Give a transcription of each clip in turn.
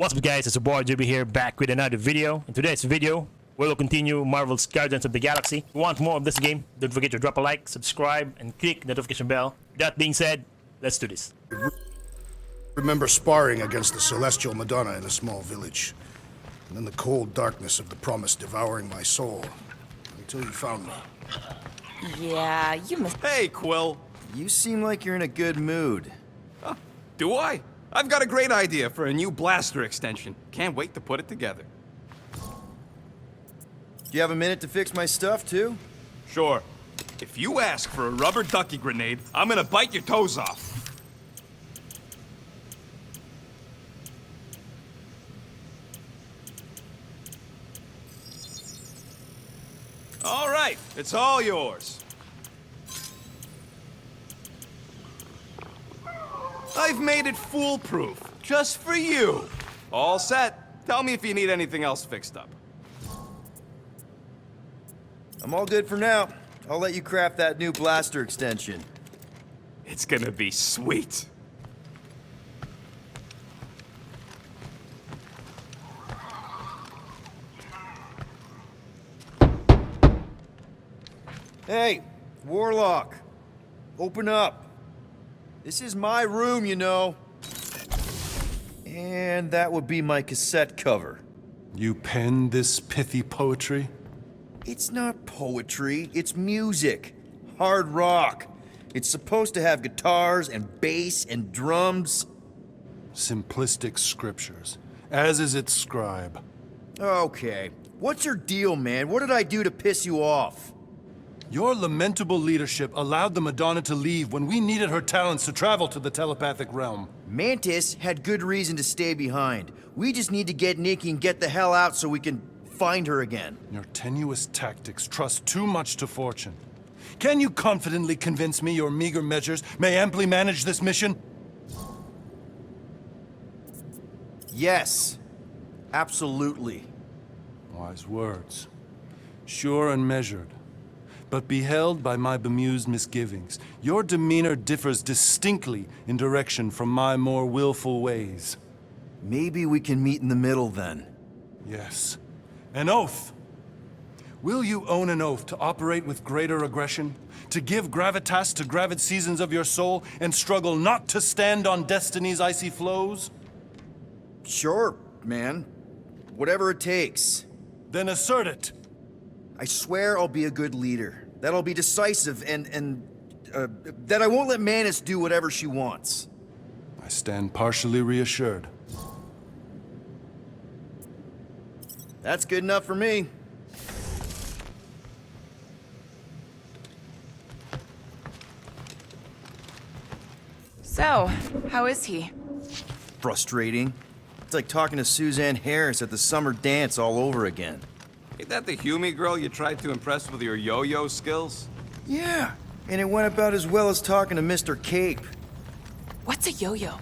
What's up guys, it's your boy JB here, back with another video. In today's video, we will continue Marvel's Guardians of the Galaxy. If you want more of this game, don't forget to drop a like, subscribe, and click the notification bell. That being said, let's do this. Remember sparring against the Celestial Madonna in a small village. And then the cold darkness of the promise devouring my soul. Until you found me. Yeah, you must. Hey, Quill. You seem like you're in a good mood. Do I? I've got a great idea for a new blaster extension. Can't wait to put it together. Do you have a minute to fix my stuff, too? Sure. If you ask for a rubber ducky grenade, I'm gonna bite your toes off. All right, it's all yours. I've made it foolproof, just for you. All set. Tell me if you need anything else fixed up. I'm all good for now. I'll let you craft that new blaster extension. It's gonna be sweet. Hey, Warlock. Open up. This is my room, you know. And that would be my cassette cover. You penned this pithy poetry? It's not poetry, it's music. Hard rock. It's supposed to have guitars and bass and drums. Simplistic scriptures, as is its scribe. Okay. What's your deal, man? What did I do to piss you off? Your lamentable leadership allowed the Madonna to leave when we needed her talents to travel to the telepathic realm. Mantis had good reason to stay behind. We just need to get Nikki and get the hell out so we can find her again. Your tenuous tactics trust too much to fortune. Can you confidently convince me your meager measures may amply manage this mission? Yes. Absolutely. Wise words. Sure and measured. But beheld by my bemused misgivings, your demeanor differs distinctly in direction from my more willful ways. Maybe we can meet in the middle then. Yes. An oath! Will you own an oath to operate with greater aggression? To give gravitas to gravid seasons of your soul, and struggle not to stand on destiny's icy flows? Sure, man. Whatever it takes. Then assert it! I swear I'll be a good leader. That I'll be decisive and that I won't let Mantis do whatever she wants. I stand partially reassured. That's good enough for me. So, how is he? Frustrating. It's like talking to Suzanne Harris at the summer dance all over again. Ain't that the Hume girl you tried to impress with your yo-yo skills? Yeah, and it went about as well as talking to Mr. Cape. What's a yo-yo?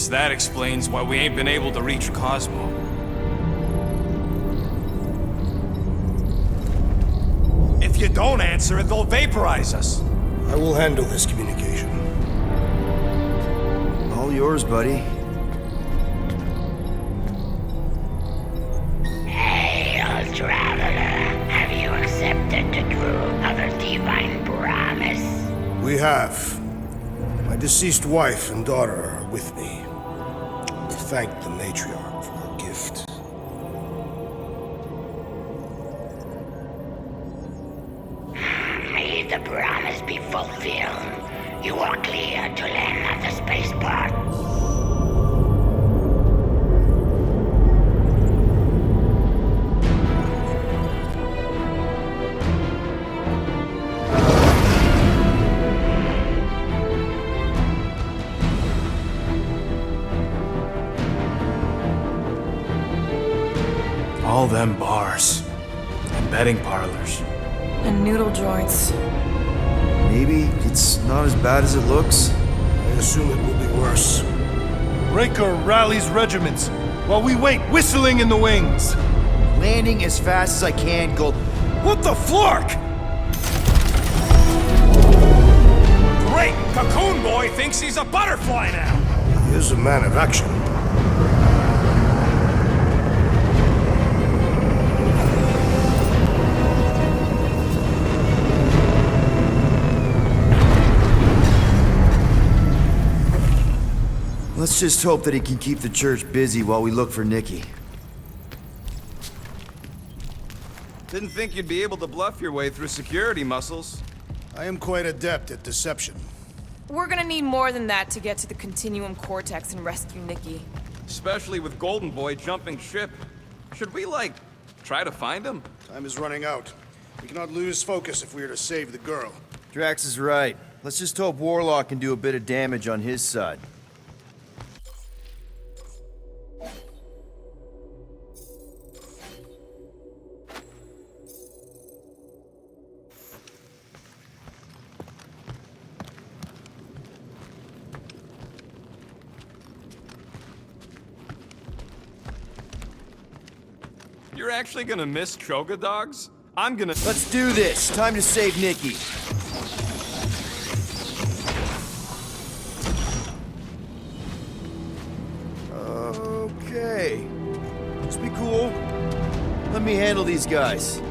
That explains why we ain't been able to reach Cosmo. If you don't answer it, they'll vaporize us. I will handle this communication. All yours, buddy. Hail, traveler. Have you accepted the truth of a divine promise? We have. My deceased wife and daughter are with me. Thank the matriarch for her gift. May the promise be fulfilled. You are clear to land at the spaceport. All them bars. And and betting parlors. And noodle joints. Maybe it's not as bad as it looks. I assume it will be worse. Raker rallies regiments while we wait whistling in the wings. Landing as fast as I can, Gold. What the flark? Great! Cocoon Boy thinks he's a butterfly now! He is a man of action. Let's just hope that he can keep the church busy while we look for Nikki. Didn't think you'd be able to bluff your way through security muscles. I am quite adept at deception. We're gonna need more than that to get to the Continuum Cortex and rescue Nikki. Especially with Golden Boy jumping ship. Should we, like, try to find him? Time is running out. We cannot lose focus if we are to save the girl. Drax is right. Let's just hope Warlock can do a bit of damage on his side. You're actually gonna miss Choga dogs? I'm gonna— Let's do this. Time to save Nikki. Okay. Just be cool. Let me handle these guys.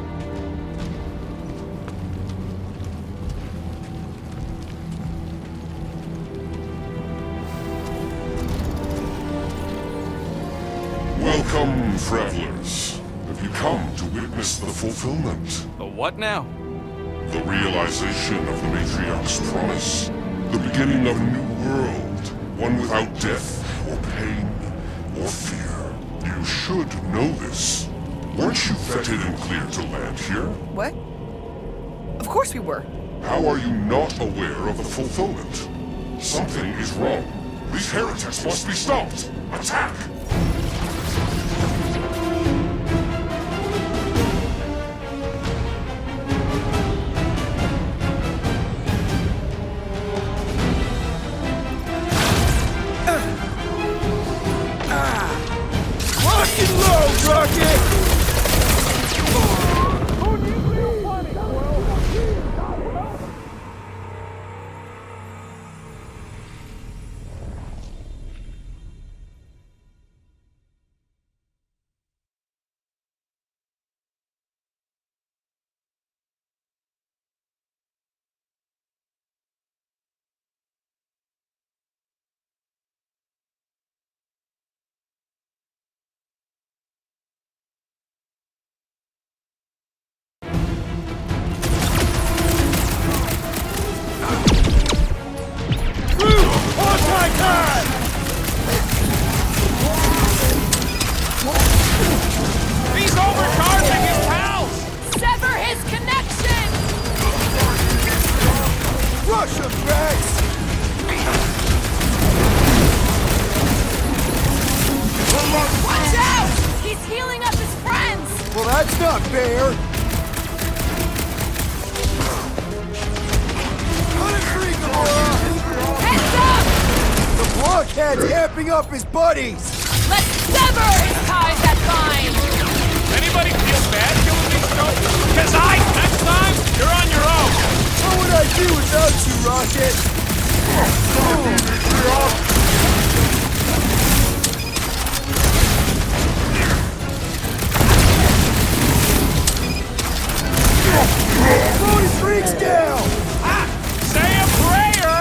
Welcome, travelers. Have you come to witness the fulfillment? The what now? The realization of the Matriarch's promise. The beginning of a new world. One without death, or pain, or fear. You should know this. Weren't you vetted and cleared to land here? What? Of course we were. How are you not aware of the fulfillment? Something is wrong. These heretics must be stopped! Attack! He's overcharging his pals! Sever his connection! Rush him, Drax! Watch out! He's healing up his friends! Well, that's not fair! Heads up! The blockhead's amping up his buddies! Let's sever his ties that bind! Anybody feel bad killing these jokers? Cause next time, you're on your own! What would I do without you, Rocket? Throw his freaks down! Say a prayer!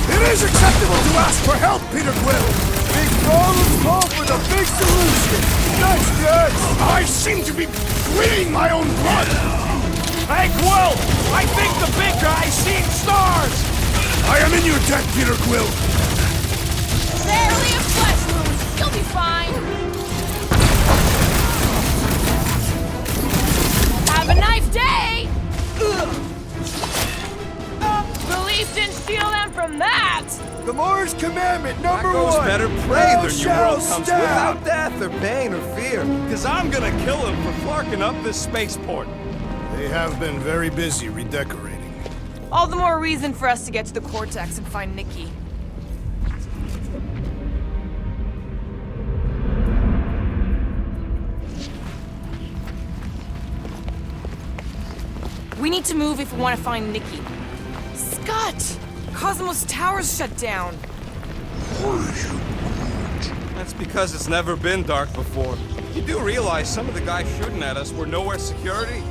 It is acceptable to ask for help, Peter Quill! Big problems call for the big solution! Thanks, Drax! I seem to be bleeding my own blood! Hey, Quill! I think the big guy's seen stars! I am in your debt, Peter Quill! Barely a flesh wound. You'll be fine. Have a nice day! Ugh. Relief didn't steal them from that! The more achievement number Wackos one! better pray Thou their new shalt world comes stab. without death or pain or fear. Because I'm gonna kill him for flarking up this spaceport. They have been very busy redecorating. All the more reason for us to get to the Cortex and find Nikki. We need to move if we want to find Nikki. Scott! Cosmos Tower's shut down. That's because it's never been dark before. You do realize some of the guys shooting at us were Knowhere security?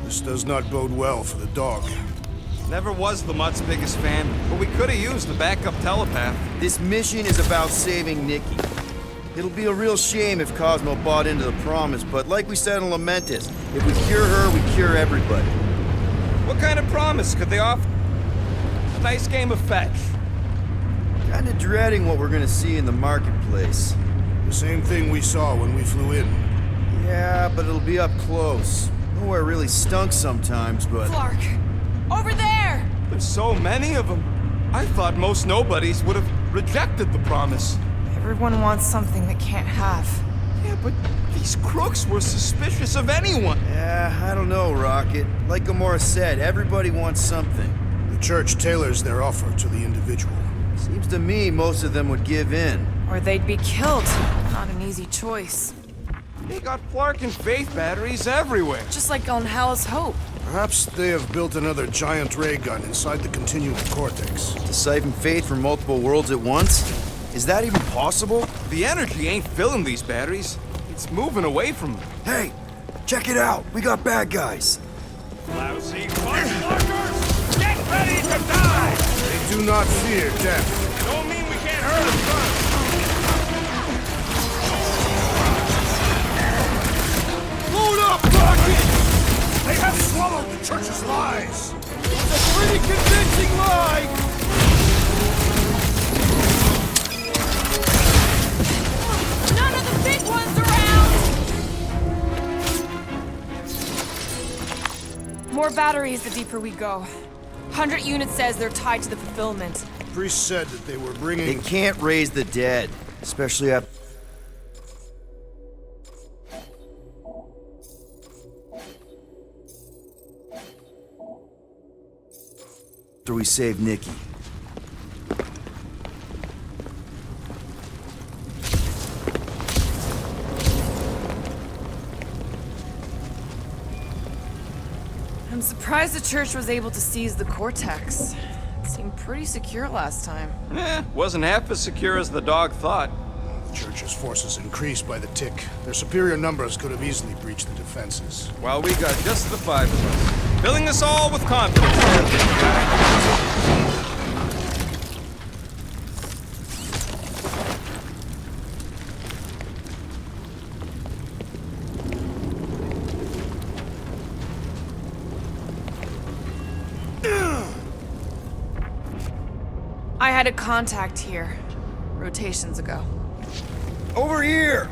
This does not bode well for the dog. Never was the Mutt's biggest fan, but we could have used the backup telepath. This mission is about saving Nikki. It'll be a real shame if Cosmo bought into the promise, but like we said in Lamentus, if we cure her, we cure everybody. What kind of promise could they offer? A nice game of fetch. Kinda dreading what we're gonna see in the marketplace. The same thing we saw when we flew in. Yeah, but it'll be up close. Nowhere really stunk sometimes, but... Clark! Over there! There's so many of them. I thought most nobodies would have rejected the promise. Everyone wants something they can't have. Yeah, but these crooks were suspicious of anyone. Yeah, I don't know, Rocket. Like Gamora said, everybody wants something. The church tailors their offer to the individual. Seems to me most of them would give in. Or they'd be killed. Not an easy choice. They got Flark and Faith batteries everywhere. Just like on Hal's Hope. Perhaps they have built another giant ray gun inside the continuum cortex. To siphon faith from multiple worlds at once? Is that even possible? The energy ain't filling these batteries. It's moving away from them. Hey, check it out. We got bad guys. Lousy Flarkers! Get ready to die! They do not fear death. Don't mean we can't hurt them first. Load up, Rocket! They have swallowed the church's lies! It's a pretty convincing lie! None of the big ones around! More batteries the deeper we go. 100 units says they're tied to the fulfillment. The priest said that they were They bringing... can't raise the dead, especially after we save Nikki. I'm surprised the church was able to seize the Cortex. It seemed pretty secure last time. Wasn't half as secure as the dog thought. The church's forces increased by the tick. Their superior numbers could have easily breached the defenses. While we got just the 5 of us, filling us all with confidence. I had a contact here, rotations ago. Over here!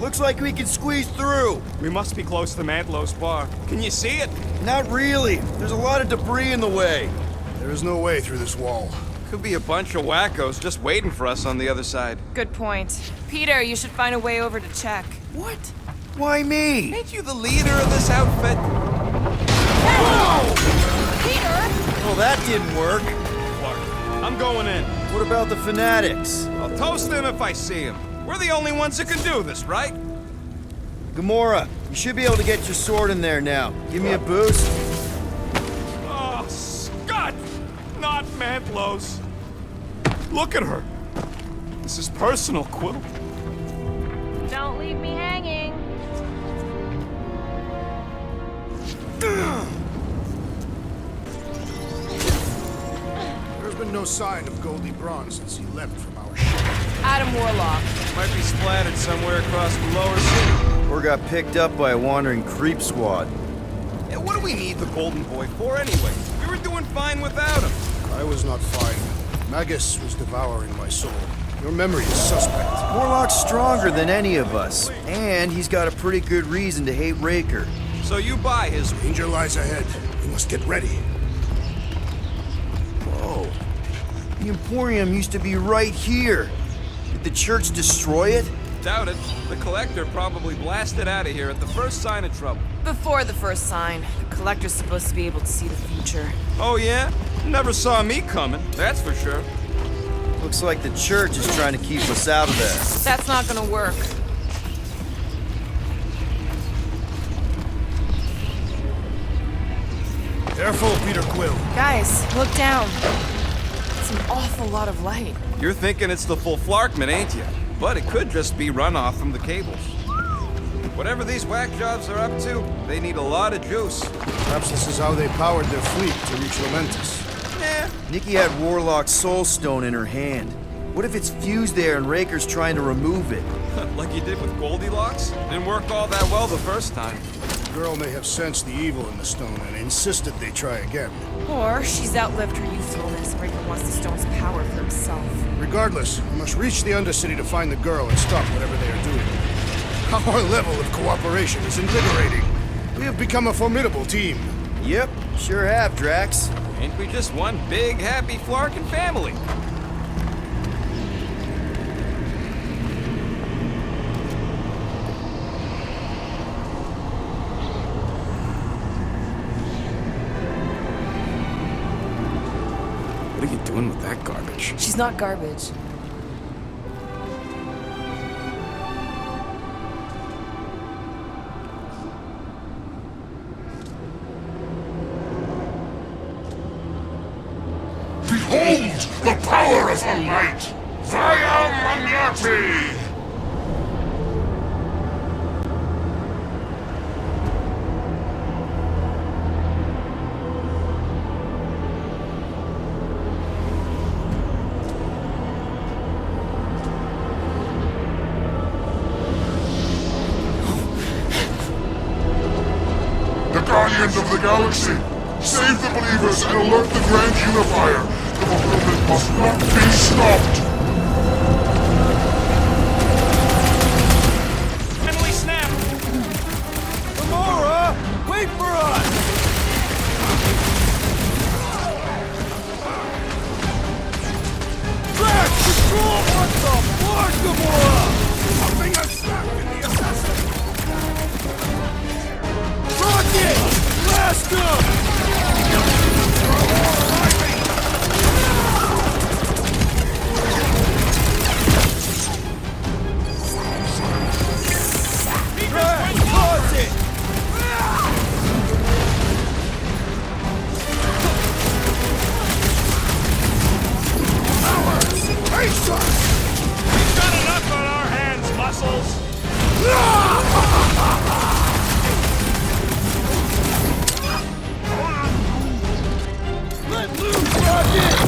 Looks like we can squeeze through. We must be close to Mantlo's bar. Can you see it? Not really. There's a lot of debris in the way. There is no way through this wall. Could be a bunch of wackos just waiting for us on the other side. Good point. Peter, you should find a way over to check. What? Why me? Ain't you the leader of this outfit? Peter! Well, that didn't work. Clark, I'm going in. What about the fanatics? I'll toast them if I see them. We're the only ones that can do this, right? Gamora, you should be able to get your sword in there now. Give me a boost. Oh, Scott! Not Mantlo's. Look at her. This is personal, Quill. Don't leave me hanging. There's been no sign of Goldie Braun since he left from our ship. Adam Warlock. Might be splattered somewhere across the lower city. Or got picked up by a wandering creep squad. Yeah, what do we need the Golden Boy for anyway? We were doing fine without him. I was not fine. Magus was devouring my soul. Your memory is suspect. Warlock's stronger than any of us, and he's got a pretty good reason to hate Raker. So you buy his... Danger lies ahead. We must get ready. Whoa. The Emporium used to be right here. Did the church destroy it? Doubt it. The Collector probably blasted out of here at the first sign of trouble. Before the first sign, the Collector's supposed to be able to see the future. Oh yeah? Never saw me coming, that's for sure. Looks like the church is trying to keep us out of there. That's not gonna work. Careful, Peter Quill. Guys, look down. It's an awful lot of light. You're thinking it's the full Flarkman, ain't you? But it could just be runoff from the cables. Whatever these whack jobs are up to, they need a lot of juice. Perhaps this is how they powered their fleet to reach Lamentis. Eh, Nikki had Warlock's soul stone in her hand. What if it's fused there and Raker's trying to remove it? like you did with Goldilocks? Didn't work all that well the first time. The girl may have sensed the evil in the stone and insisted they try again. Or she's outlived her usefulness. Raker wants the stone's power for himself. Regardless, we must reach the Undercity to find the girl and stop whatever they are doing. Our level of cooperation is invigorating. We have become a formidable team. Yep, sure have, Drax. Ain't we just one big, happy Flarkin family? What are you doing with that garbage? She's not garbage. Behold the power of the light! Via Magnati! The Guardians of the Galaxy! Save the believers and alert the Grand Unifier! The fulfillment must not be stopped! Emily Snap! Gamora! Wait for us! Drax, control! What the fuck, Gamora? Something has snapped in the assassin! Rocket! Blast him! Drax, cause it! Face us! We've got enough on our hands, muscles. Let loose, Rocket!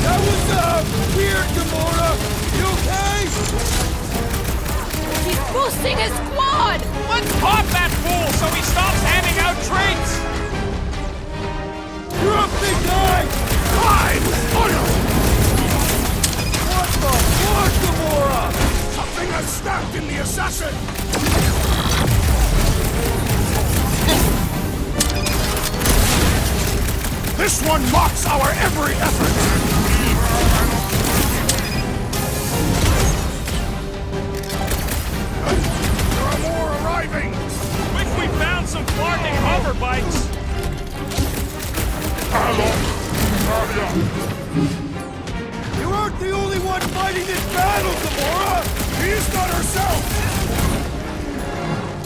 That was, weird, Gamora! You okay? He's boosting his squad! Let's pop that fool so he stops handing out traits. You're up, big guy! Time! Oil! What the fuck, Gamora? Something has snapped in the assassin! This one mocks our every effort! There are more arriving! Wish we found some Flarking hover bikes. You aren't the only one fighting this battle, Gamora! She's not herself!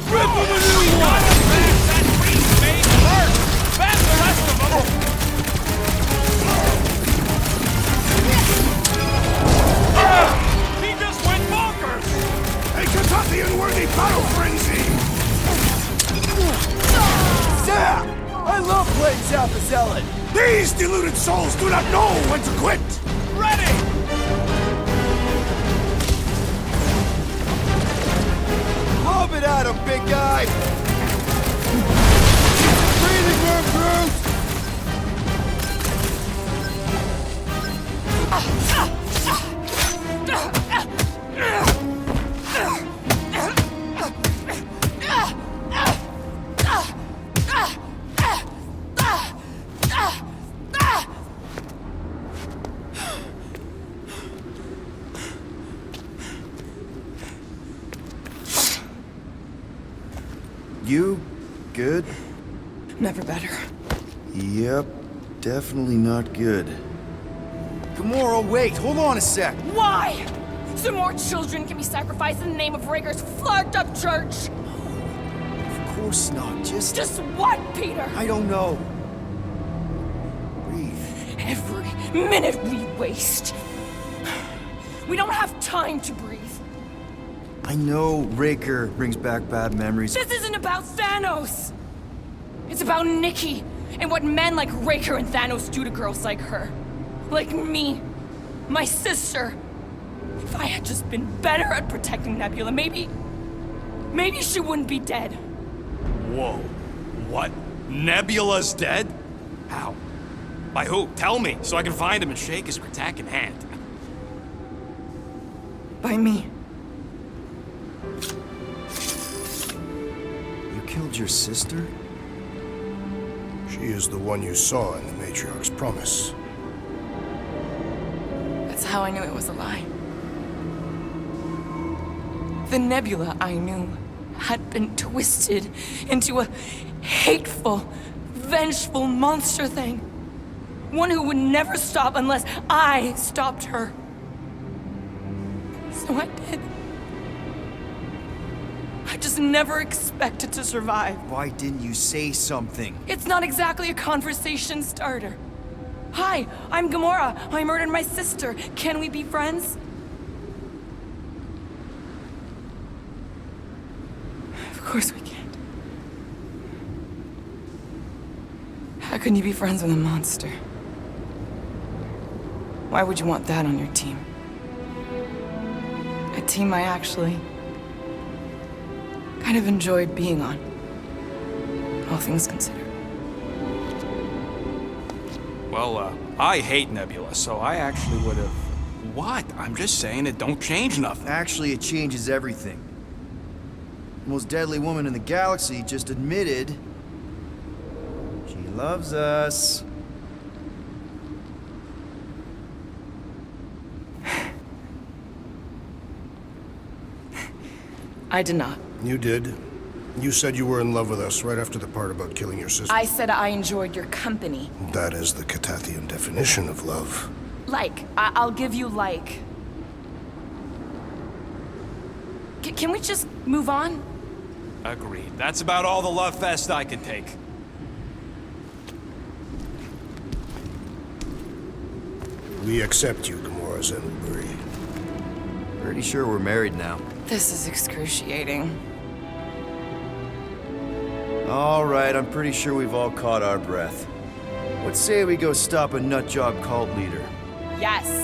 Rip him a new one! Gotta smash that priest made first. Ban the rest of them. He just went bonkers. A Katathian-worthy battle frenzy! Zap! I love playing Zappa Zealot! These deluded souls do not know when to quit! Ready. Lob it at him, big guy! Breathing room, Groot! never better. Yep, definitely not good. Gamora, wait, hold on a sec. Why? So more children can be sacrificed in the name of Raker's flagged up church? Of course not, Just what, Peter? I don't know. Breathe. Every minute we waste. We don't have time to breathe. I know Raker brings back bad memories. This isn't about Thanos. It's about Nikki and what men like Raker and Thanos do to girls like her. Like me. My sister. If I had just been better at protecting Nebula, maybe she wouldn't be dead. Whoa. What? Nebula's dead? How? By who? Tell me, so I can find him and shake his Kratak hand. By me. You killed your sister? She is the one you saw in the Matriarch's promise. That's how I knew it was a lie. The Nebula I knew had been twisted into a hateful, vengeful monster thing. One who would never stop unless I stopped her. So I did. I just never expected to survive. Why didn't you say something? It's not exactly a conversation starter. Hi, I'm Gamora. I murdered my sister. Can we be friends? Of course we can't. How can you be friends with a monster? Why would you want that on your team? A team I actually kind of enjoyed being on. All things considered. Well, I hate Nebula, so I actually would have... What? I'm just saying it don't change nothing. Actually, it changes everything. The most deadly woman in the galaxy just admitted she loves us. I did not. You did. You said you were in love with us right after the part about killing your sister. I said I enjoyed your company. That is the Catathian definition of love. I'll give you like. Can we just move on? Agreed. That's about all the love fest I can take. We accept you, Gamora Zenuburi. Pretty sure we're married now. This is excruciating. All right, I'm pretty sure we've all caught our breath. Let's say we go stop a nutjob cult leader. Yes.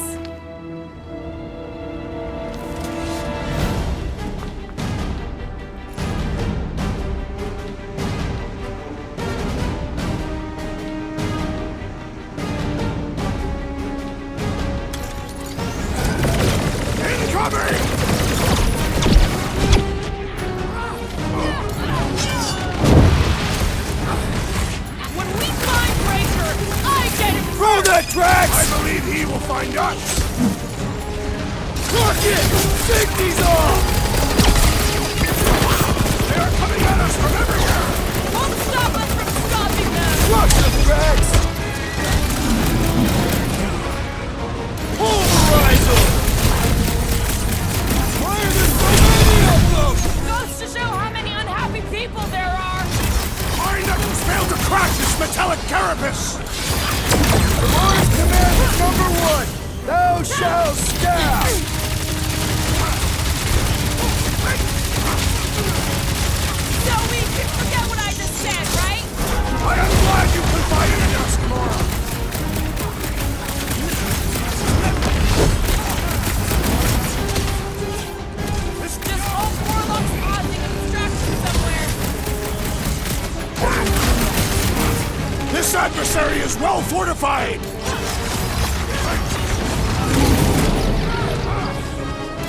When we find Raker, I get it. Throw that Drax! I believe he will find us! Rocket! Take these off! They are coming at us from everywhere! Won't stop us from stopping them. Crush the Drax! Pulverize them! Why are there so many of them? Goes to show how many unhappy people there are. My knuckles failed to crack this metallic carapace! Lord's commandment #1! Thou shalt stab! So we can forget what I just said, right? I am glad you confided in us, Gamora! Just hope Warlock's causing a distraction somewhere. This adversary is well fortified!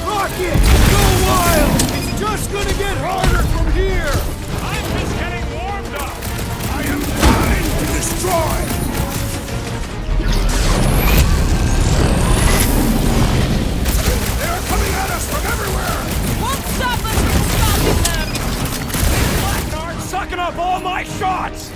Rocket! Go wild! It's just gonna get harder from here! I'm just getting warmed up! I am trying to destroy! They are coming at us from everywhere! Won't stop us from stopping them. Blackguard sucking up all my shots!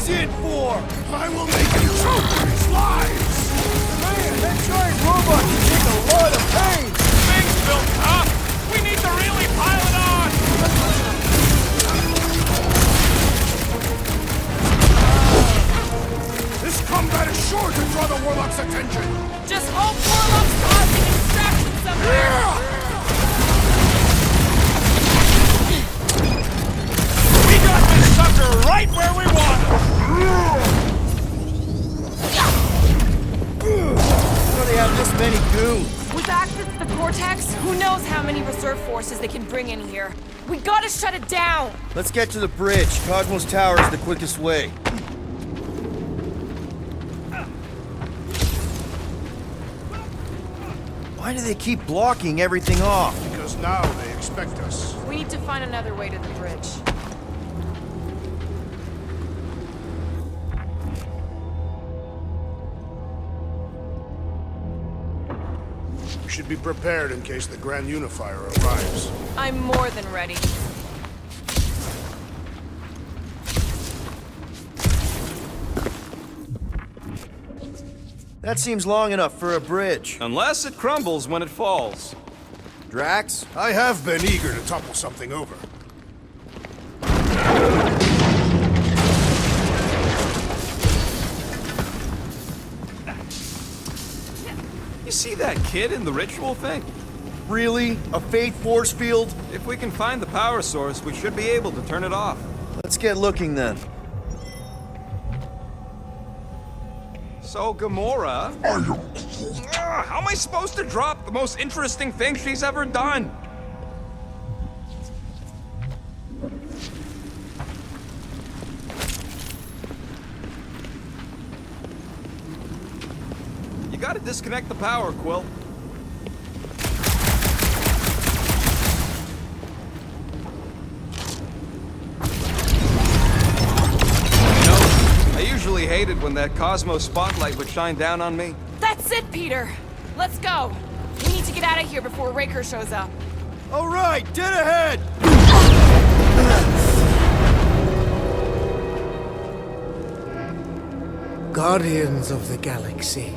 he's in for? I will make him choke for his lives! Man, that giant robot can take a lot of pain! Things built up! We need to really pile it on! This combat is sure to draw the Warlock's attention! Just hope Warlock's causing a distraction somewhere. We got this sucker right where we want him! How do they have this many goons? With access to the Cortex, who knows how many reserve forces they can bring in here. We gotta shut it down! Let's get to the bridge. Cosmos Tower is the quickest way. Why do they keep blocking everything off? Because now they expect us. We need to find another way to the bridge. We should be prepared in case the Grand Unifier arrives. I'm more than ready. That seems long enough for a bridge. Unless it crumbles when it falls. Drax? I have been eager to topple something over. You see that kid in the ritual thing? Really? A fate force field? If we can find the power source, we should be able to turn it off. Let's get looking then. So, Gamora... how am I supposed to drop the most interesting thing she's ever done? You gotta disconnect the power, Quill. I usually hated when that Cosmos spotlight would shine down on me. That's it, Peter! Let's go! We need to get out of here before Raker shows up. All right, dead ahead! Guardians of the Galaxy.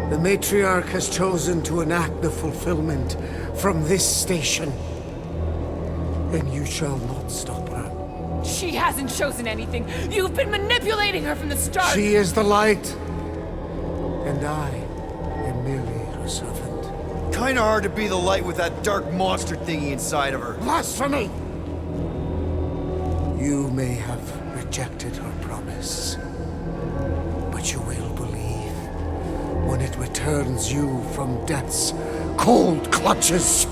The Matriarch has chosen to enact the fulfillment from this station. And you shall not stop her. She hasn't chosen anything. You've been manipulating her from the start. She is the light. And I am merely her servant. Kinda hard to be the light with that dark monster thingy inside of her. Blasphemy! You may have rejected her promise, but you will believe when it returns you from death's cold clutches.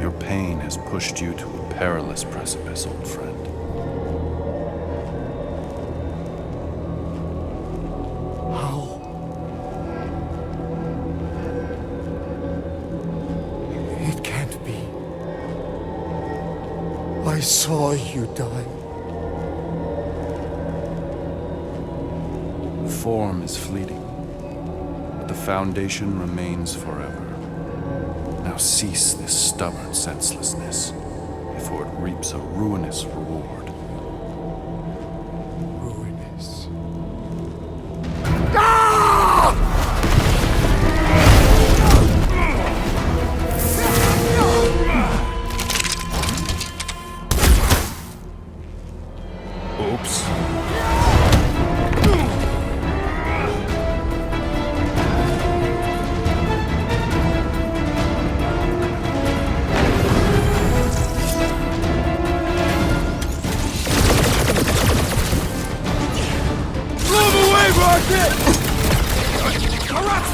Your pain has pushed you to a perilous precipice, old friend. How? It can't be. I saw you die. Form is fleeting, but the foundation remains forever. Now cease this stubborn senselessness, before it reaps a ruinous reward. Ruinous. Oops.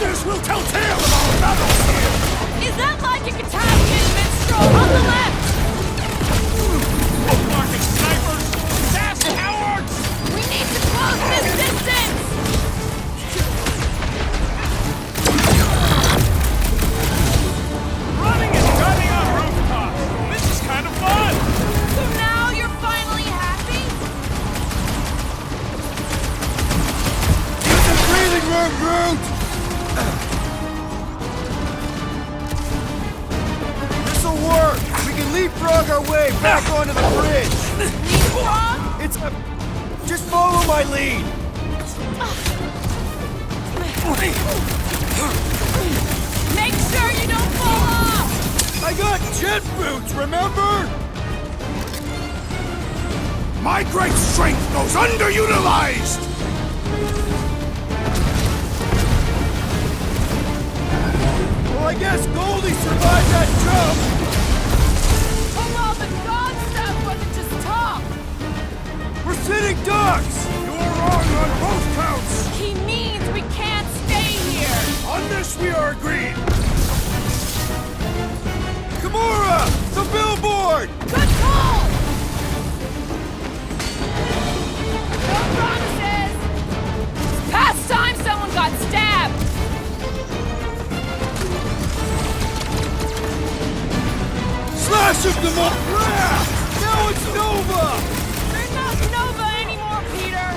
This will tell tale of our battles here! Is that Logic Italian minstrel on the left? Marking snipers! Fast cowards! We need to close this distance! Running and gunning on rooftops! This is kind of fun! So now you're finally happy? turn, Groot! This'll work! We can leapfrog our way back onto the bridge! Leapfrog? It's just follow my lead! Make sure you don't fall off! I got jet boots, remember? My great strength goes underutilized! Well, I guess Goldie survived that jump! Oh no, the god stuff wasn't just talk! We're sitting ducks! You are wrong on both counts! He means we can't stay here! On this we are agreed! Gamora! The billboard! Good call! No promises! It's past time someone got stabbed! Slash of Gamora! Now it's Nova! They're not Nova anymore, Peter!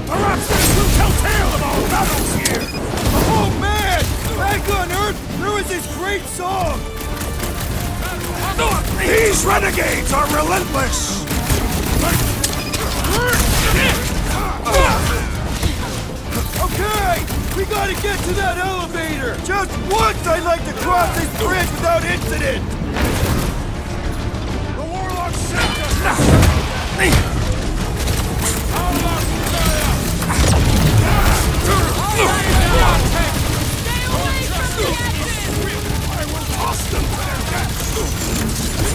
Perhaps this will tell tale of our battles here! Oh man! Back on Earth, there was this great song! These renegades are relentless! Okay! We gotta get to that elevator! Just once I'd like to cross this bridge without incident! The warlock sent us! Stay away from the exit! I will toss them to their deaths!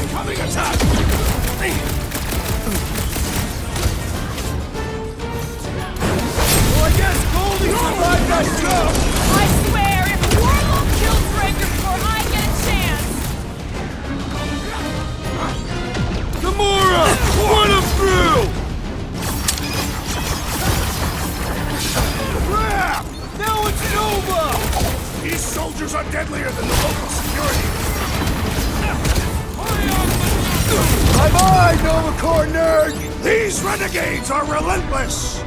Incoming attack! Well, I guess Goldie survived that jump! I swear, if Warlock kills Ranger before I get a chance! Gamora! Run him through! Crap! Now it's Nova! These soldiers are deadlier than the local security! Bye-bye, Nova Corps nerd! These renegades are relentless!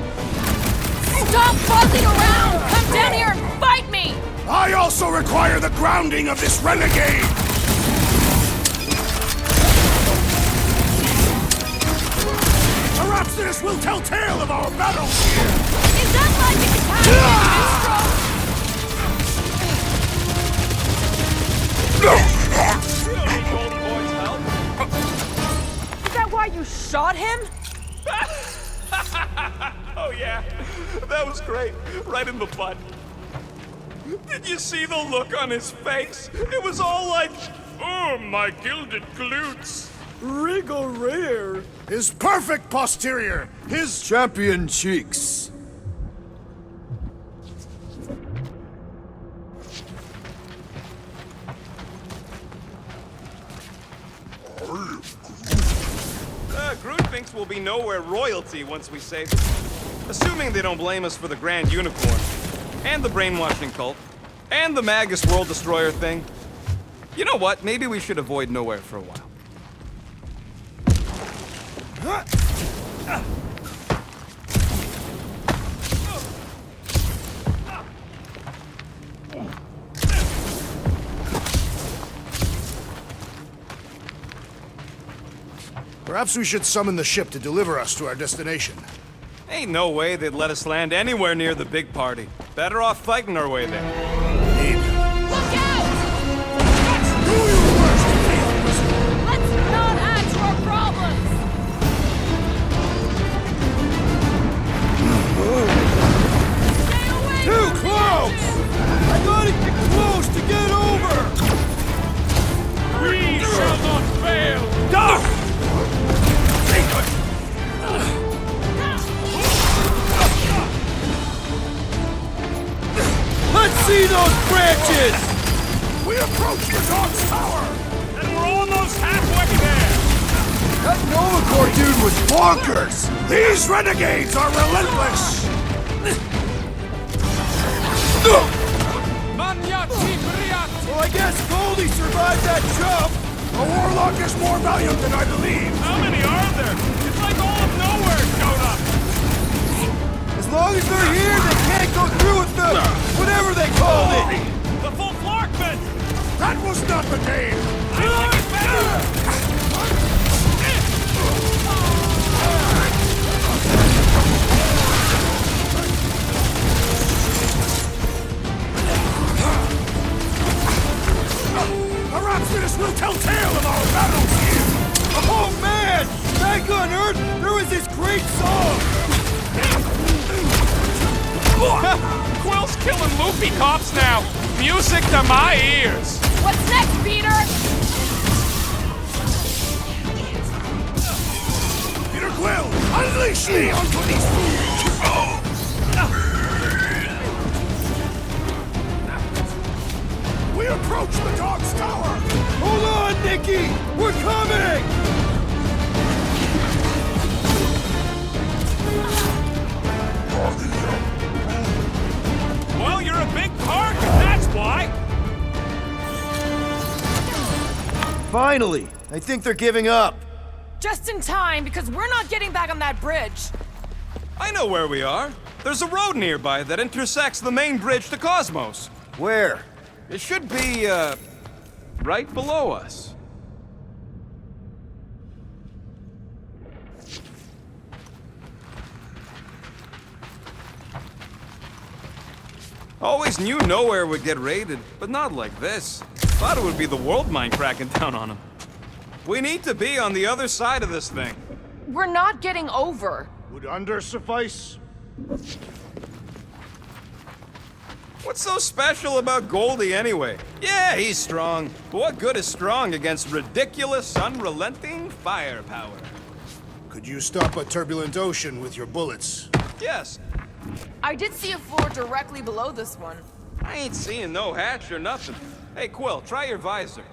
Stop buzzing around! Come down here and fight me! I also require the grounding of this renegade! Perhaps this will tell tale of our battles here! Is that like a Is that why you shot him? Oh yeah, that was great. Right in the butt. Did you see the look on his face? It was all like, oh, my gilded glutes. Wriggle rear! His perfect posterior! His Champion cheeks! Groot thinks we'll be Knowhere royalty once we save it. Assuming they don't blame us for the Grand Unicorn, and the brainwashing cult, and the Magus World Destroyer thing. You know what? Maybe we should avoid Knowhere for a while. Perhaps we should summon the ship to deliver us to our destination. Ain't no way they'd let us land anywhere near the big party. Better off fighting our way there. Look out! Let's not add to our problems! Stay away Too from close! I gotta get close to get over! We shall not fail. Let's see those branches! We approach the dog's tower! And we're almost halfway there. That Nova Corps dude was bonkers! These renegades are relentless! Well, I guess Goldie survived that jump! The warlock is more valiant than I believe. How many are there? It's like all of Knowhere showed up. As long as they're here, they can't go through with the whatever they called it. The full Flarkman! That was not the game. I like it better! Perhaps this will tell tale of our battles here. Oh man! Back on Earth, there was this great song! Quill's killing loopy cops now. Music to my ears. What's next, Peter? Peter Quill, unleash me onto these fools! We approach the dog's tower! Hold on, Nicky! We're coming! Well, you're a big target, that's why. Finally! I think they're giving up. Just in time, because we're not getting back on that bridge. I know where we are. There's a road nearby that intersects the main bridge to Cosmos. Where? It should be, right below us. Always knew Knowhere would get raided, but not like this. Thought it would be the world mind cracking down on him. We need to be on the other side of this thing. We're not getting over. Would under suffice? What's so special about Goldie anyway? Yeah, he's strong. But what good is strong against ridiculous, unrelenting firepower? Could you stop a turbulent ocean with your bullets? Yes, I did see a floor directly below this one. I ain't seeing no hatch or nothing. Hey, Quill, try your visor.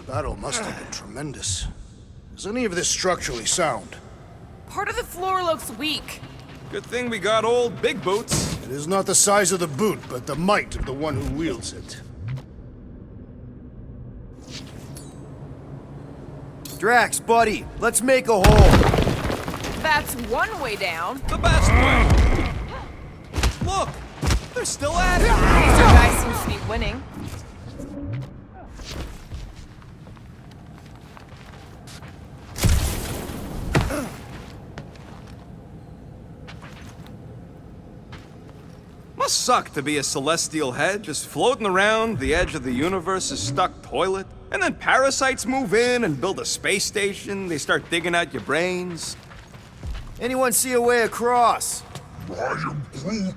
Battle must have been tremendous. Is any of this structurally sound? Part of the floor looks weak. Good thing we got old Big Boots. It is not the size of the boot, but the might of the one who wields it. Drax, buddy, let's make a hole. That's one way down. The best way. Look, they're still at it. Laser guy seems to be winning. Must suck to be a celestial head, just floating around the edge of the universe's stuck toilet. And then parasites move in and build a space station. They start digging out your brains. Anyone see a way across? I am Groot.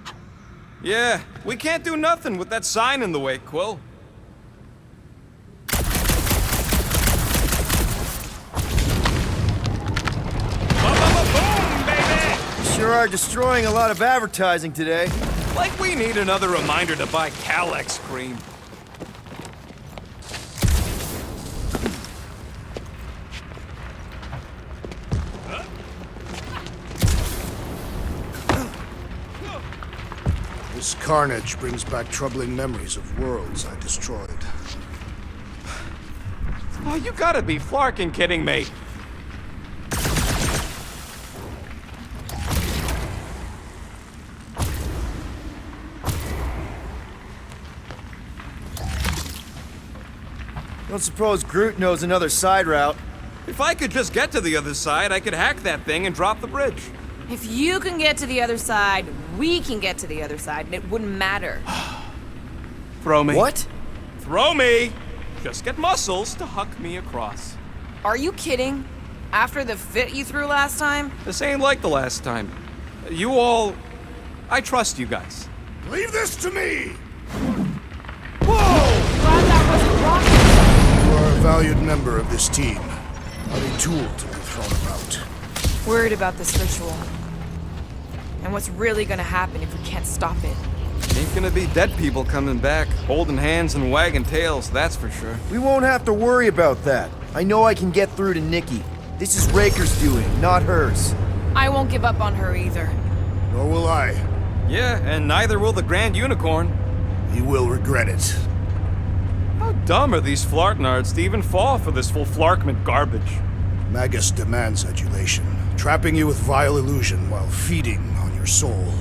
Yeah, we can't do nothing with that sign in the way, Quill. Boom, baby! Sure are destroying a lot of advertising today. Like we need another reminder to buy Calex cream. This carnage brings back troubling memories of worlds I destroyed. Oh, you gotta be flarkin' kidding me. Don't suppose Groot knows another side route. If I could just get to the other side, I could hack that thing and drop the bridge. If you can get to the other side, we can get to the other side, and it wouldn't matter. Throw me. What? Throw me! Just get muscles to huck me across. Are you kidding? After the fit you threw last time? This ain't like the last time. You all... I trust you guys. Leave this to me! Glad that wasn't rocket. You are a valued member of this team, not a tool to be thrown about. Worried about this ritual. And what's really gonna happen if we can't stop it? Ain't gonna be dead people coming back, holding hands and wagging tails, that's for sure. We won't have to worry about that. I know I can get through to Nikki. This is Raker's doing, not hers. I won't give up on her either. Nor will I. Yeah, and neither will the Grand Unicorn. You will regret it. How dumb are these Flartnards to even fall for this full Flarkment garbage? Magus demands adulation, trapping you with vile illusion while feeding on your soul.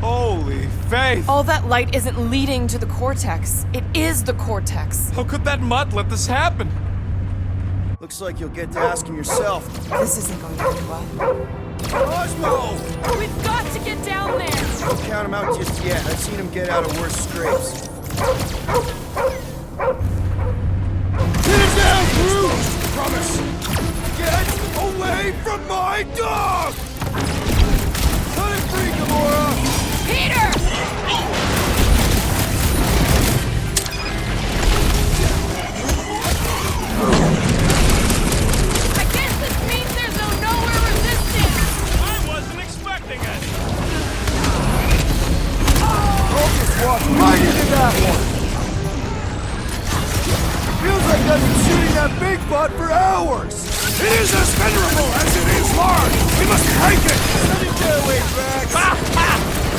Holy faith! All that light isn't leading to the Cortex. It is the Cortex. How could that mutt let this happen? Looks like you'll get to ask him yourself. This isn't going to end well. Cosmo! We've got to get down there! Don't count him out just yet. I've seen him get out of worse scrapes. Get it down, crew! Promise! Get away from my dog! Let it free, Knowhere! Peter! I guess this means there's no Knowhere resistance! I wasn't expecting it. Focus walk right into that one! Feels like I've been shooting that big butt for hours! It is as venerable as it is large! We must break it! Let it get away, Rex! Ha ha!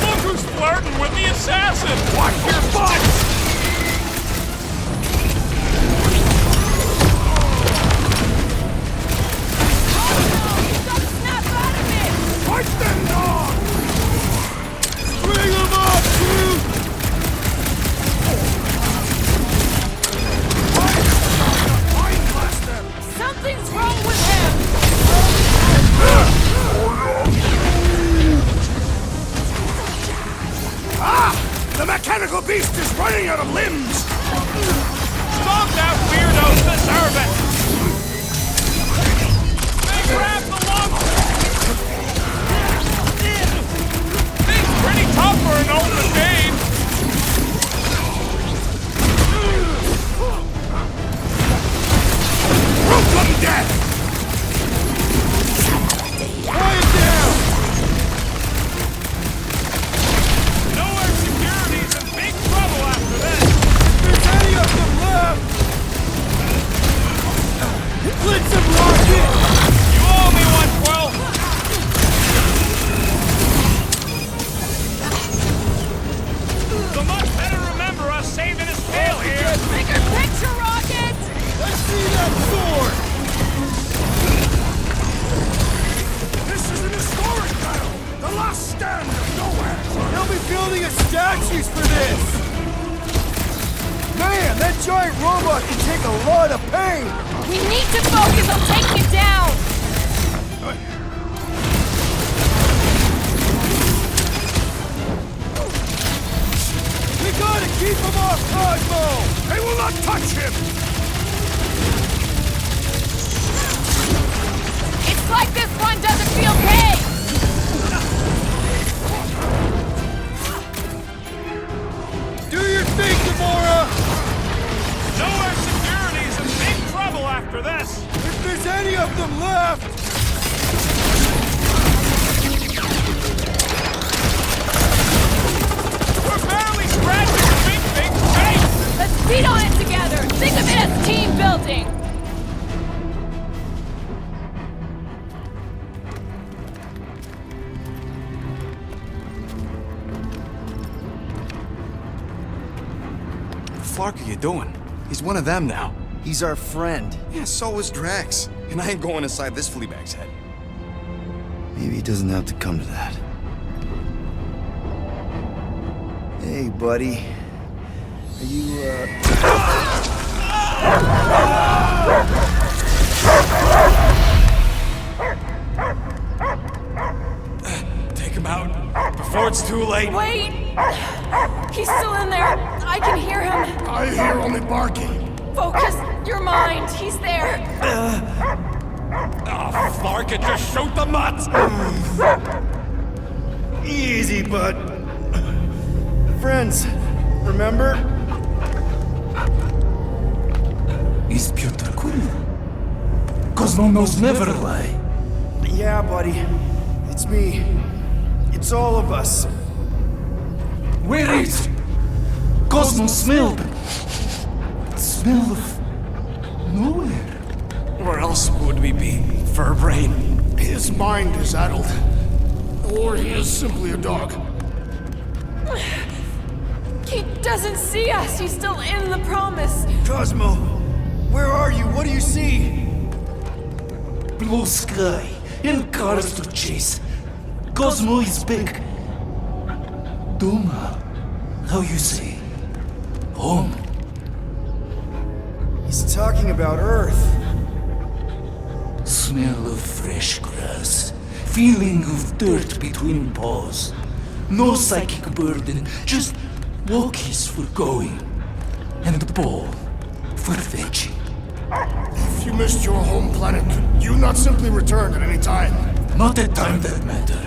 Look who's flirting with the assassin! Watch your butts! Snap out of it! Fight them, dog! Bring him up, crew! Blast them! Something's wrong with him! Ah! The mechanical beast is running out of limbs! Stop that weirdos deserve it! They grabbed the lobster! Thing's pretty tough for an older game! Rope them dead! Quiet down! Knowhere Security's in big trouble after this! There's any of them left! Blitz him, Rocket! You owe me one, Quill! The mutt better remember us saving his tail here! Bigger picture, Rocket! Let's see that sword! This is an historic battle! The last stand of Knowhere! They'll be building us statues for this! Man, that giant robot can take a lot of pain! We need to focus on taking it down! We gotta keep him off Cosmo! They will not touch him! It's like this one doesn't feel pain! Do your thing, Knowhere! Knowhere Security's in big trouble after this! If there's any of them left! We're barely scratching the big thing's face! Let's beat on it together! Think of it as team building! What the fuck are you doing? He's one of them now. He's our friend. Yeah, so is Drax. And I ain't going inside this fleabag's head. Maybe it doesn't have to come to that. Hey, buddy. Are you, Take him out before it's too late. Wait! He's still in there! I can hear him! I hear only barking. Focus your mind! He's there! Oh, Flark it, just shoot the mutts! easy, bud. Friends, remember? Is Piotr cool? Cosmo knows never lie. Yeah, buddy. It's me. It's all of us. Where is Cosmo smelled? Smell of nowhere. Where else would we be, Furbrain? His mind is addled. Or he is simply a dog. He doesn't see us. He's still in the promise. Cosmo, where are you? What do you see? Blue sky and cars to chase. Cosmo is back. Doma, how you say? Home. He's talking about Earth. Smell of fresh grass. Feeling of dirt between paws. No psychic burden, just walkies for going. And the ball for fetching. If you missed your home planet, could you not simply return at any time? Not at time that matter.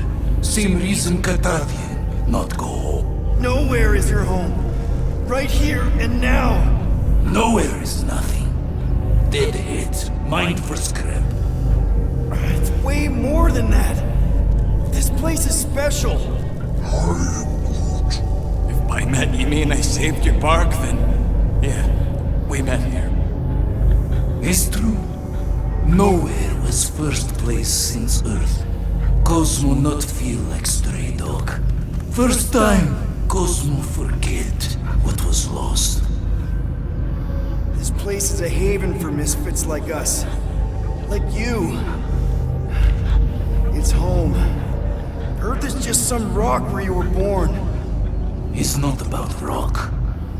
Same reason Carthathian, not go home. Nowhere is your home. Right here and now. Nowhere is nothing. Dead heads, mind for scrap. It's way more than that. This place is special. If by met you mean I saved your bark, then yeah, we met here. It's true. Nowhere was first place since Earth. Cosmo not feel like stray dog. First time, Cosmo forget what was lost. This place is a haven for misfits like us. Like you. It's home. Earth is just some rock where you were born. It's not about rock.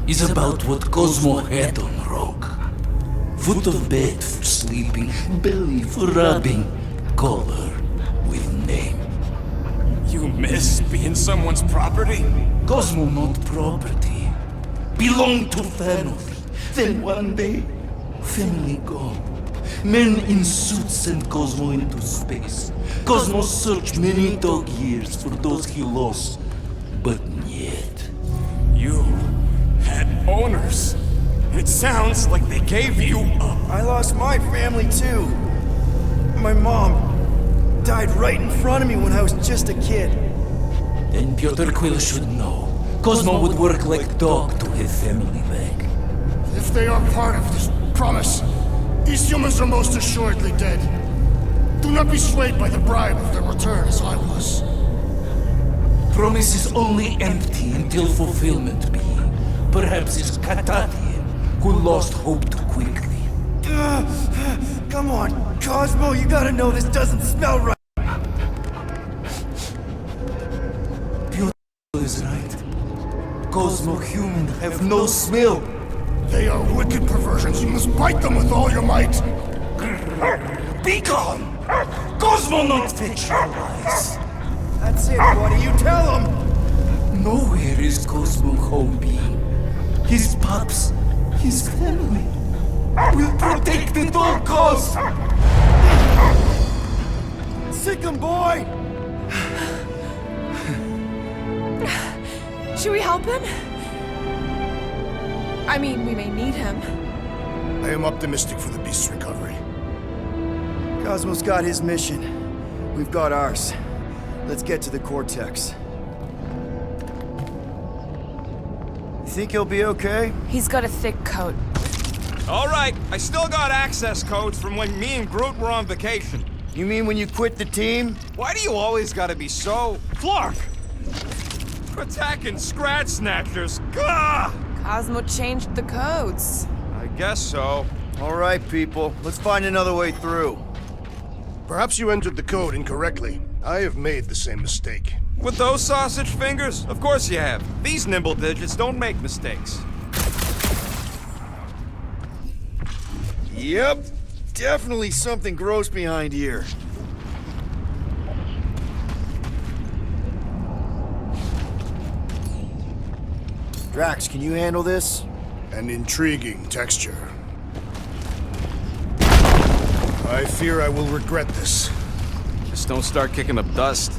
It's about what Cosmo had on rock. Foot of bed for sleeping, belly for rubbing, color with name. You miss being someone's property? Cosmo not property. Belong to family. Then one day, family gone. Men in suits sent Cosmo into space. Cosmo searched many dog years for those he lost, but yet. You had owners. It sounds like they gave you up. I lost my family too. My mom died right in front of me when I was just a kid. Then Piotr Quill should know. Cosmo would work like dog to have family back. If they are part of this promise, these humans are most assuredly dead. Do not be swayed by the bribe of their return as I was. Promise is only empty until fulfillment be. Perhaps it's Carthathian who lost hope too quickly. Come on, Cosmo, you gotta know this doesn't smell right. Piotr is right. Cosmo human have no smell. They are wicked perversions. You must bite them with all your might. Be gone! Cosmo not fetch your lies. That's it, buddy. You tell him. Nowhere is Cosmo home being. His pups, his family, will protect at all costs. Sick him, boy! Should we help him? I mean, we may need him. I am optimistic for the beast's recovery. Cosmo's got his mission. We've got ours. Let's get to the Cortex. You think he'll be okay? He's got a thick coat. All right, I still got access codes from when me and Groot were on vacation. You mean when you quit the team? Why do you always gotta be so... Flark! Attacking Scratch Snatchers! Gah! Cosmo changed the codes. I guess so. All right, people. Let's find another way through. Perhaps you entered the code incorrectly. I have made the same mistake. With those sausage fingers? Of course you have. These nimble digits don't make mistakes. Yep. Definitely something gross behind here. Drax, can you handle this? An intriguing texture. I fear I will regret this. Just don't start kicking up dust.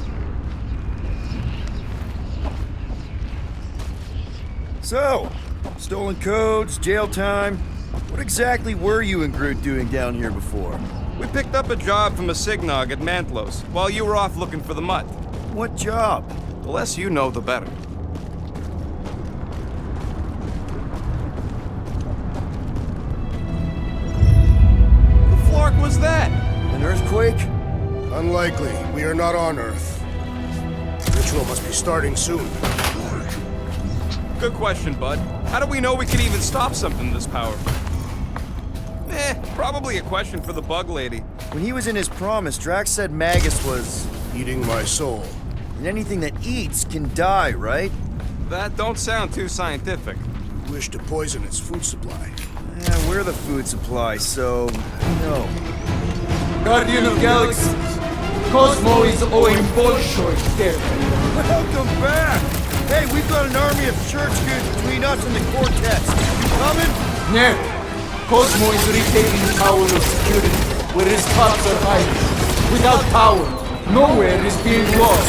So, stolen codes, jail time. What exactly were you and Groot doing down here before? We picked up a job from a Signog at Mantlos, while you were off looking for the mutt. What job? The less you know, the better. The flark was that? An earthquake? Unlikely. We are not on Earth. Ritual must be starting soon. Good question, bud. How do we know we can even stop something this powerful? Probably a question for the bug lady. When he was in his promise, Drax said Magus was... Eating my soul. And anything that eats can die, right? That don't sound too scientific. We wish to poison its food supply. Yeah, we're the food supply, so... no. Guardian of Galaxies, Cosmo is owing Bolshoi death. Welcome back! Hey, we've got an army of church goods between us and the Cortex. You coming? No. Cosmo is retaking the power of security, where his cops are hiding. Without power, Knowhere is being lost.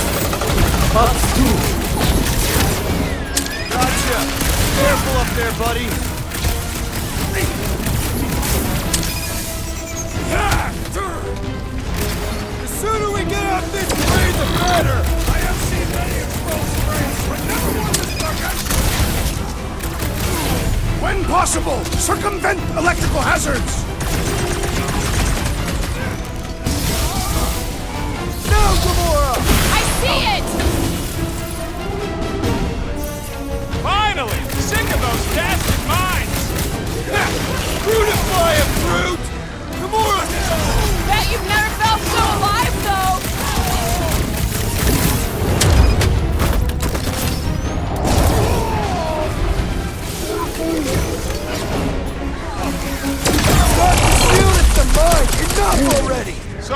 Cops too. Gotcha! Careful up there, buddy! The sooner we get off this train, the better! I have seen many exposed trains, but never one this rugged. When possible, circumvent electrical hazards! No, Gamora! I see it! Finally! Sick of those dashed mines! Brutify him, brute! Gamora! Bet you've never felt so alive, though! Enough already! So,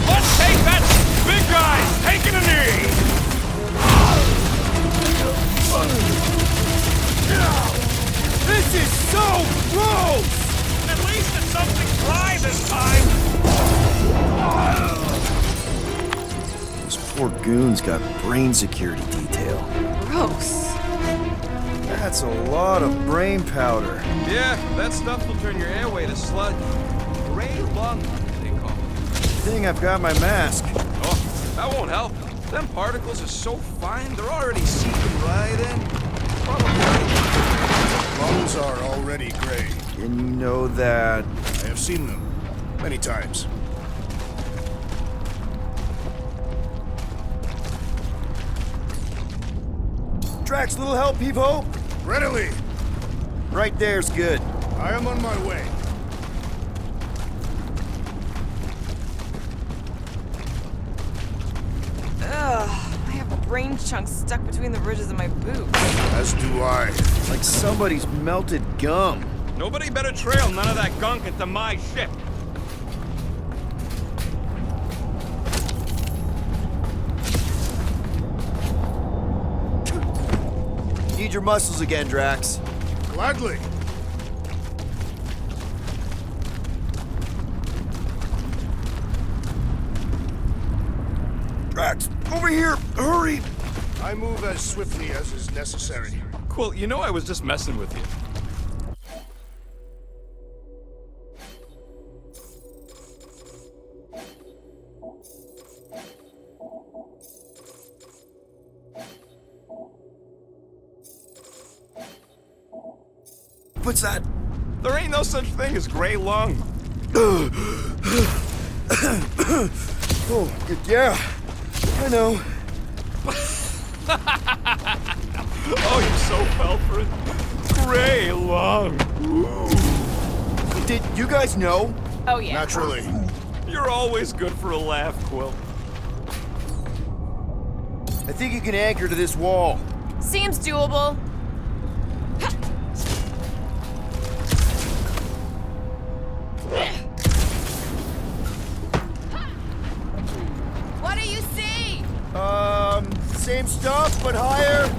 let's take that big guy taking a knee! This is so gross! At least it's something dry this time! This poor goon's got brain security detail. Gross. That's a lot of brain powder. Yeah, that stuff will turn your airway to sludge. Gray lung, they call it. Thing I've got my mask. Oh, that won't help. Them particles are so fine, they're already seeping right in. Lungs are already gray. And you know that... I have seen them. Many times. Drax, little help, heave hope? Readily! Right there's good. I am on my way. Ugh, I have brain chunks stuck between the ridges of my boots. As do I. Like somebody's melted gum. Nobody better trail none of that gunk into my ship. Need your muscles again, Drax. Gladly. Drax, over here! Hurry! I move as swiftly as is necessary. Quill, you know I was just messing with you. What's that? There ain't no such thing as gray lung. Oh, yeah. I know. Oh, you so fell for it. Gray lung. Ooh. Did you guys know? Oh, yeah. Naturally. You're always good for a laugh, Quill. I think you can anchor to this wall. Seems doable. What do you see? Same stuff, but higher.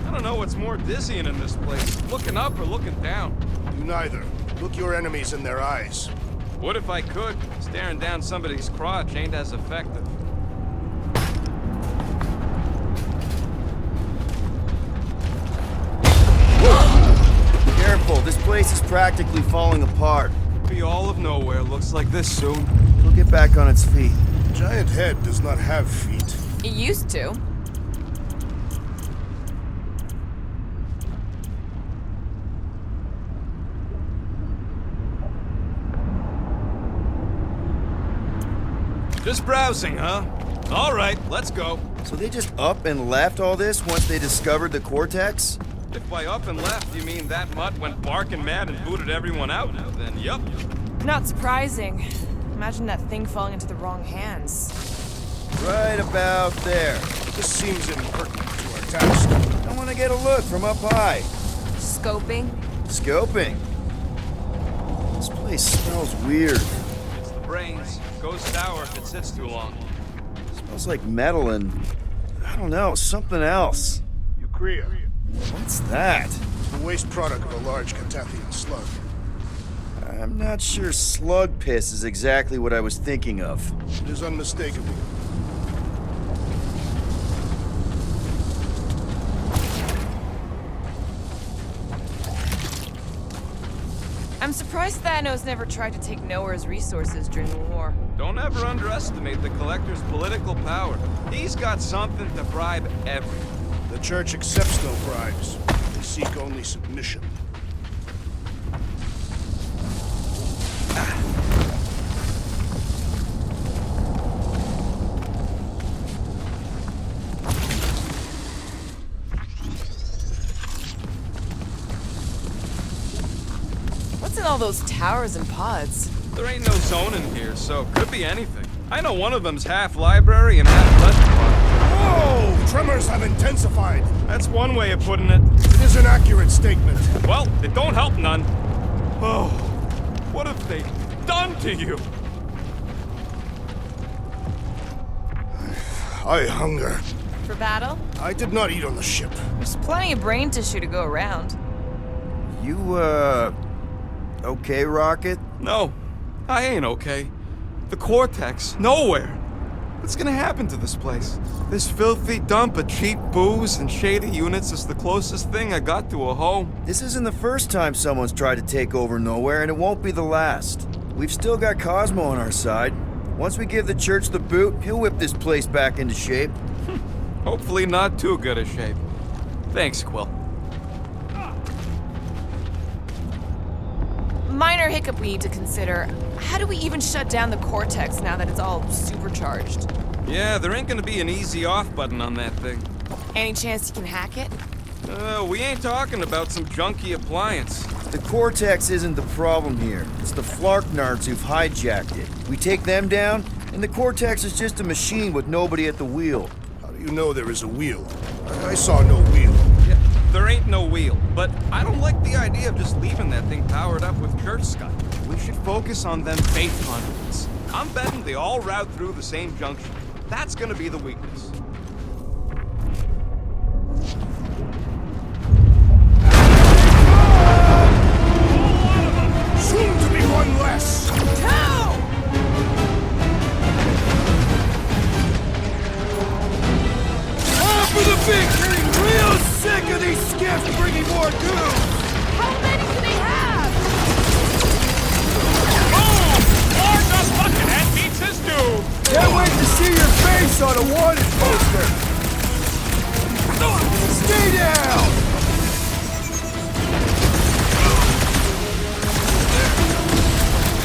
I don't know what's more dizzying in this place, looking up or looking down. Do neither. Look your enemies in their eyes. What if I could? Staring down somebody's crotch ain't as effective. Careful, this place is practically falling apart. Be all of Knowhere looks like this soon. We'll get back on its feet. giant head does not have feet. It used to. Just browsing, huh? All right, let's go. So they just up and left all this once they discovered the Cortex? If by up and left you mean that mutt went barking mad and booted everyone out, then yup. Not surprising. Imagine that thing falling into the wrong hands. Right about there. This seems impertinent to our task. I want to get a look from up high. Scoping? Scoping? This place smells weird. It's the brains. Goes sour if it sits too long. Smells like metal and, I don't know, something else. Eucrea. What's that? The waste product of a large Catathian slug. I'm not sure slug piss is exactly what I was thinking of. It is unmistakable. I'm surprised Thanos never tried to take Knowhere's resources during the war. Don't ever underestimate the Collector's political power. He's got something to bribe everyone. The Church accepts no bribes. They seek only submission. What's in all those towers and pods? There ain't no zone in here, so could be anything. I know one of them's half library and half legible. Whoa! Tremors have intensified. That's one way of putting it. It is an accurate statement. Well, it don't help none. Oh, what have they done to you? I hunger. For battle? I did not eat on the ship. There's plenty of brain tissue to go around. You, okay, Rocket? No, I ain't okay. The Cortex, Knowhere. What's gonna happen to this place? This filthy dump of cheap booze and shady units is the closest thing I got to a home. This isn't the first time someone's tried to take over Knowhere, and it won't be the last. We've still got Cosmo on our side. Once we give the Church the boot, he'll whip this place back into shape. Hopefully not too good a shape. Thanks, Quill. Minor hiccup we need to consider. How do we even shut down the Cortex now that it's all supercharged? Yeah, there ain't gonna be an easy off button on that thing. Any chance you can hack it? We ain't talking about some junky appliance. The Cortex isn't the problem here. It's the Flarknards who've hijacked it. We take them down, and the Cortex is just a machine with nobody at the wheel. How do you know there is a wheel? I saw no wheel. Yeah, there ain't no wheel, but I don't like the idea of just leaving that thing powered up with Church Scott. We should focus on them faith conduits. I'm betting they all route through the same junction. That's gonna be the weakness. Soon to be one less! On for the big thing! Real sick of these skiffs bringing more goons! How many do they have? Boom! Or the Buckethead beats his due! Can't wait to see your face on a wanted poster! Stay down!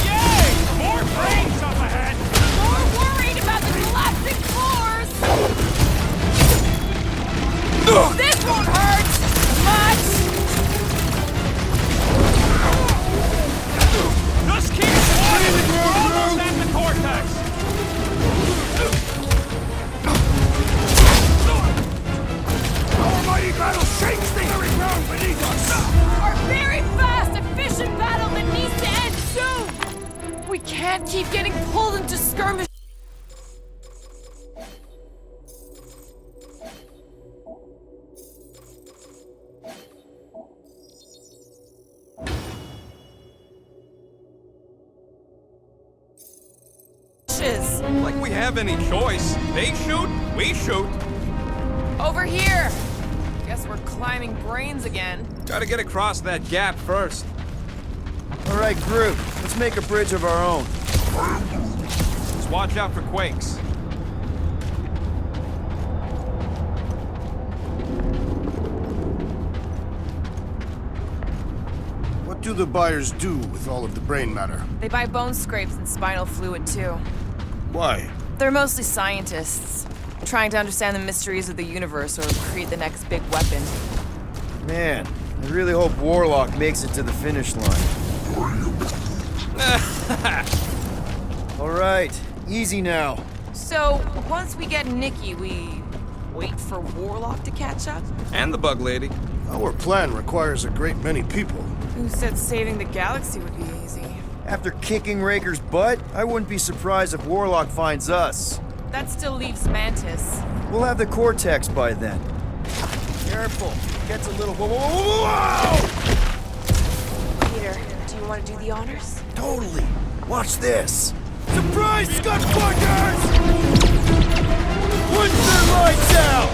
Yay! More brains up ahead! More worried about the collapsing floors! This won't hurt much! Just keep walking! We're almost at the Cortex! Our mighty battle shakes the very ground beneath us! Our very fast, efficient battle that needs to end soon! We can't keep getting pulled into skirmish. Like we have any choice. They shoot, we shoot. Over here! Guess we're climbing brains again. Gotta get across that gap first. All right, group, let's make a bridge of our own. As watch out for quakes. What do the buyers do with all of the brain matter? They buy bone scrapes and spinal fluid, too. Why? They're mostly scientists, trying to understand the mysteries of the universe or create the next big weapon. Man, I really hope Warlock makes it to the finish line. Alright, easy now. So, once we get Nikki, we wait for Warlock to catch up? And the bug lady. Our plan requires a great many people. Who said saving the galaxy would be easy? After kicking Raker's butt, I wouldn't be surprised if Warlock finds us. That still leaves Mantis. We'll have the Cortex by then. Careful, gets a little... Whoa, whoa, whoa, whoa! Peter, do you want to do the honors? Totally. Watch this. Surprise, Scud Fuckers! Put their lights out!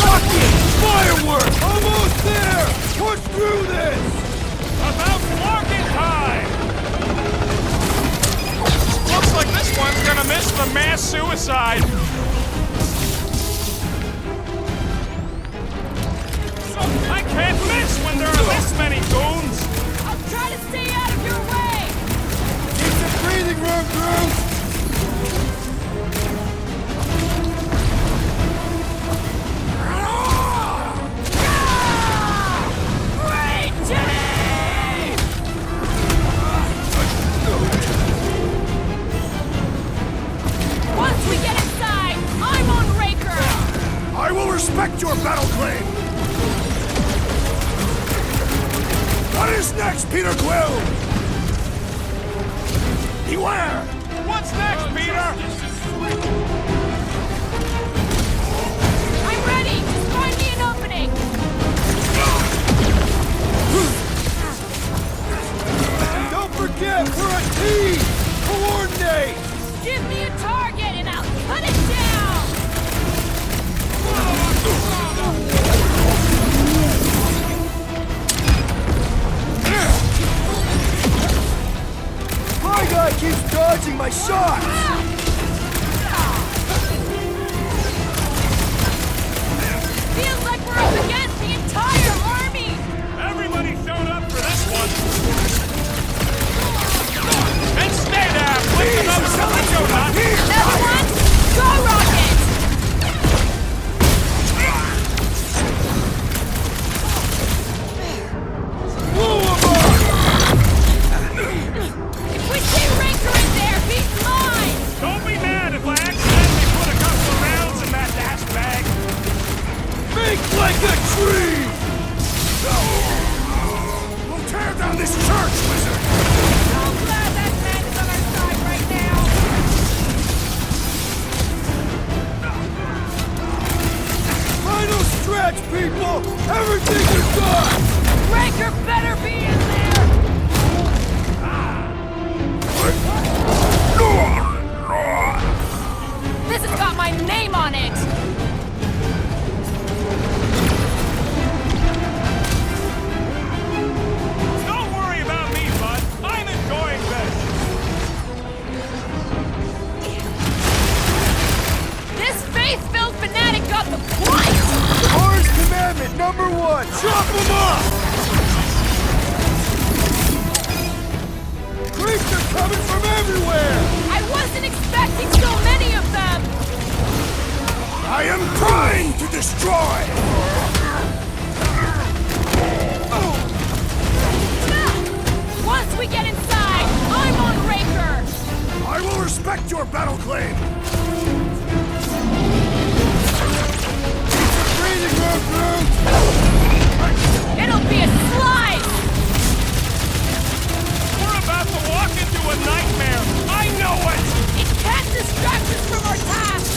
Rocket! Fireworks! Almost there! Push through this! About walking time! Looks like this one's gonna miss the mass suicide. I can't miss when there are this many goons! I'll try to stay out of your way! Keep some breathing room, Groot! Once we get inside, I'm on Raker! I will respect your battle claim! What is next, Peter Quill? Beware! What's next, Peter? I'm ready! Just find me an opening! Don't forget, we're a team! Coordinate! Give me a target and I'll cut it down! My guy keeps dodging my shots! Feels like we're up against the entire army! Everybody showed up for this one. And stay there! With another Jojo nut! Everyone, go rocket! If we see Raker in there, he's mine! Don't be mad if I accidentally put a couple of rounds in that dash bag. Think like a tree! We'll tear down this church, wizard! I'm glad that man is on our side right now! Final stretch, people! Everything is done! Raker better be in there! This has got my name on it! Don't worry about me, bud. I'm enjoying this. This faith-filled fanatic got the point! Orange commandment number 1, chop them up! Creeps are coming from everywhere! I wasn't expecting so many of them! I am trying to destroy! Once we get inside, I'm on Raker! I will respect your battle claim! Breathing room, Groot! It'll be a slice! We're about to walk into a nightmare. I know it. It can't distract us from our task!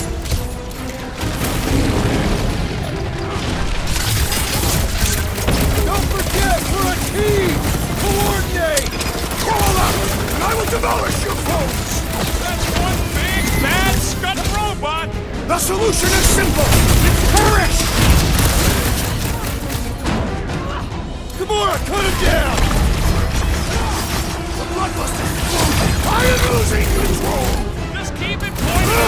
Don't forget, we're a team! Coordinate! Crawl up, and I will demolish your foes! That's one big bad scud robot. The solution is simple! Perish! Gamora, cut him down! The bloodlust is flowing! I am losing control! Keep it pointed!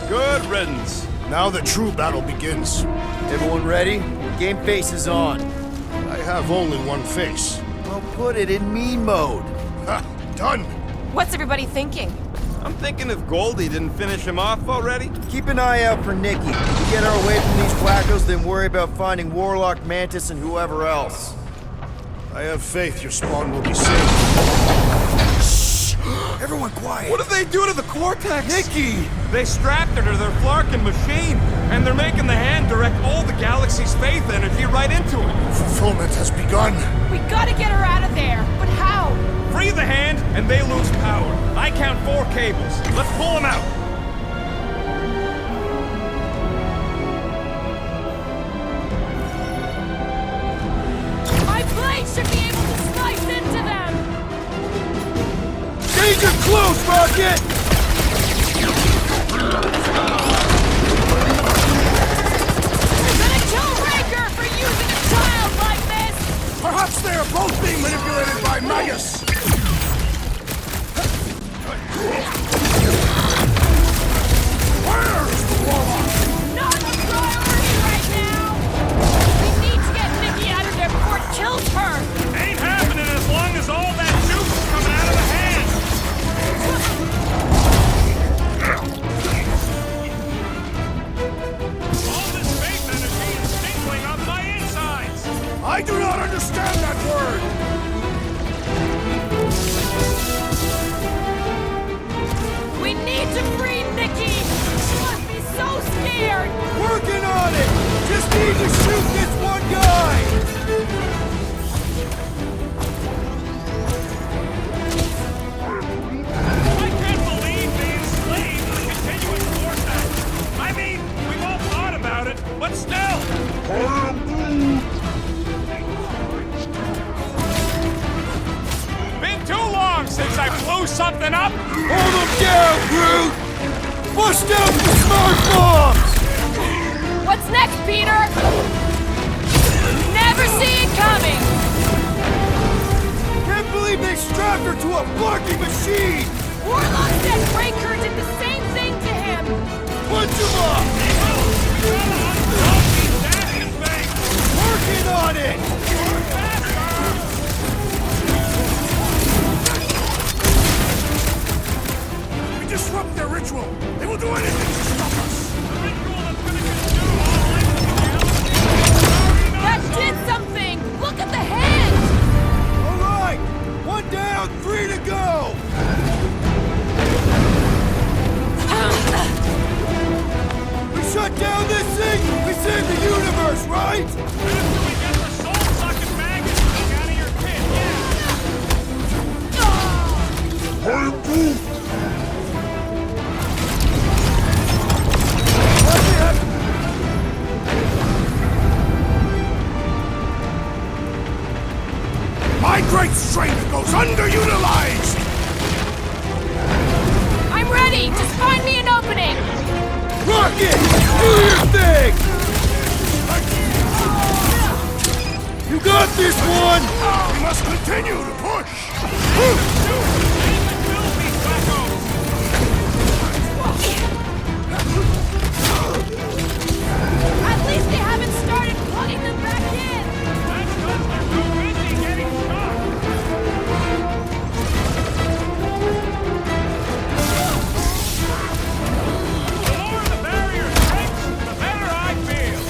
Good riddance. Now the true battle begins. Everyone ready? Game face is on. I have only one face. Well, put it in mean mode. Ha! Done! What's everybody thinking? I'm thinking if Goldie didn't finish him off already. Keep an eye out for Nikki. We get her away from these wackos, then worry about finding Warlock, Mantis, and whoever else. I have faith your spawn will be safe. Shh! Everyone quiet! What did they do to the Cortex? Nikki! They strapped her to their Flarkin machine, and they're making the hand direct all the galaxy's faith energy right into it. Fulfillment has begun. We gotta get her out of there, but how? Free the hand, and they lose power. I count 4 cables. Let's pull them out. My blade should be able to slice into them! Danger close, Rocket! You're gonna kill Raker for using a child like this! Perhaps they are both being manipulated by Magus! Where is the Warlock? Not a priority right now! We need to get Nikki out of there before it kills her! Ain't happening as long as all that juice is coming out of the hand! All this faith energy is tingling up my insides! I do not understand that word! We need to free Nikki! She must be so scared! Working on it! Just need to shoot this one guy! I can't believe they enslaved the continuous vortex! I mean, we've all thought about it, but still! Been too long since I blew something up! Hold them down, Groot! Bust out the smart bombs! What's next, Peter? Never see it coming! Can't believe they strapped her to a barking machine! Warlock said Raker did the same thing to him! Punch him up! Working on it! We disrupt their ritual! They will do anything to stop us! That did something! Look at the hand! Alright! One down, 3 to go! We shut down this thing, we save the universe, right? After we get the soul-sucking maggots out of your kid, My great strength goes underutilized! I'm ready! Just find me an opening! Rocket! Do your thing! You got this one! We must continue to push! At least they haven't started plugging them back in! That's because they're too busy getting shot! The more the barrier shrinks, the better I feel!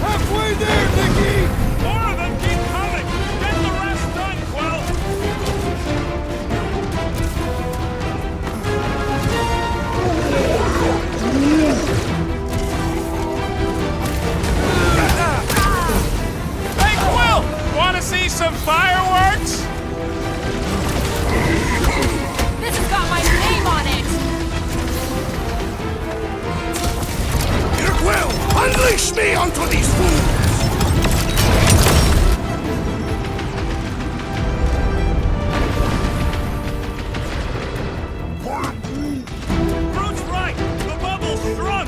Halfway there, Nikki! More of them keep coming! Get the rest done, Quill! Hey, Quill! Wanna see some fireworks? This has got my name on it! Peter Quill, unleash me onto these fools! Groot's right! The bubble's strong!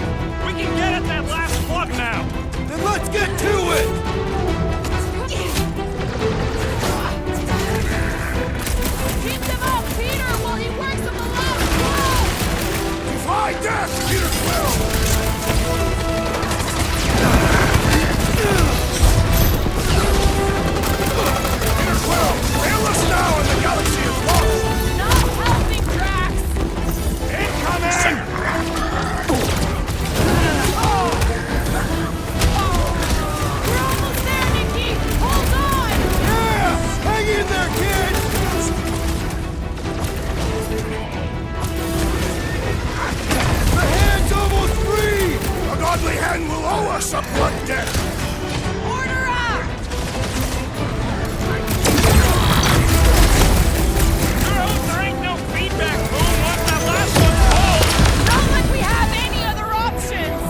us a blood debt! Order up! There ain't no feedback boom once that last one falls! Not like we have any other options!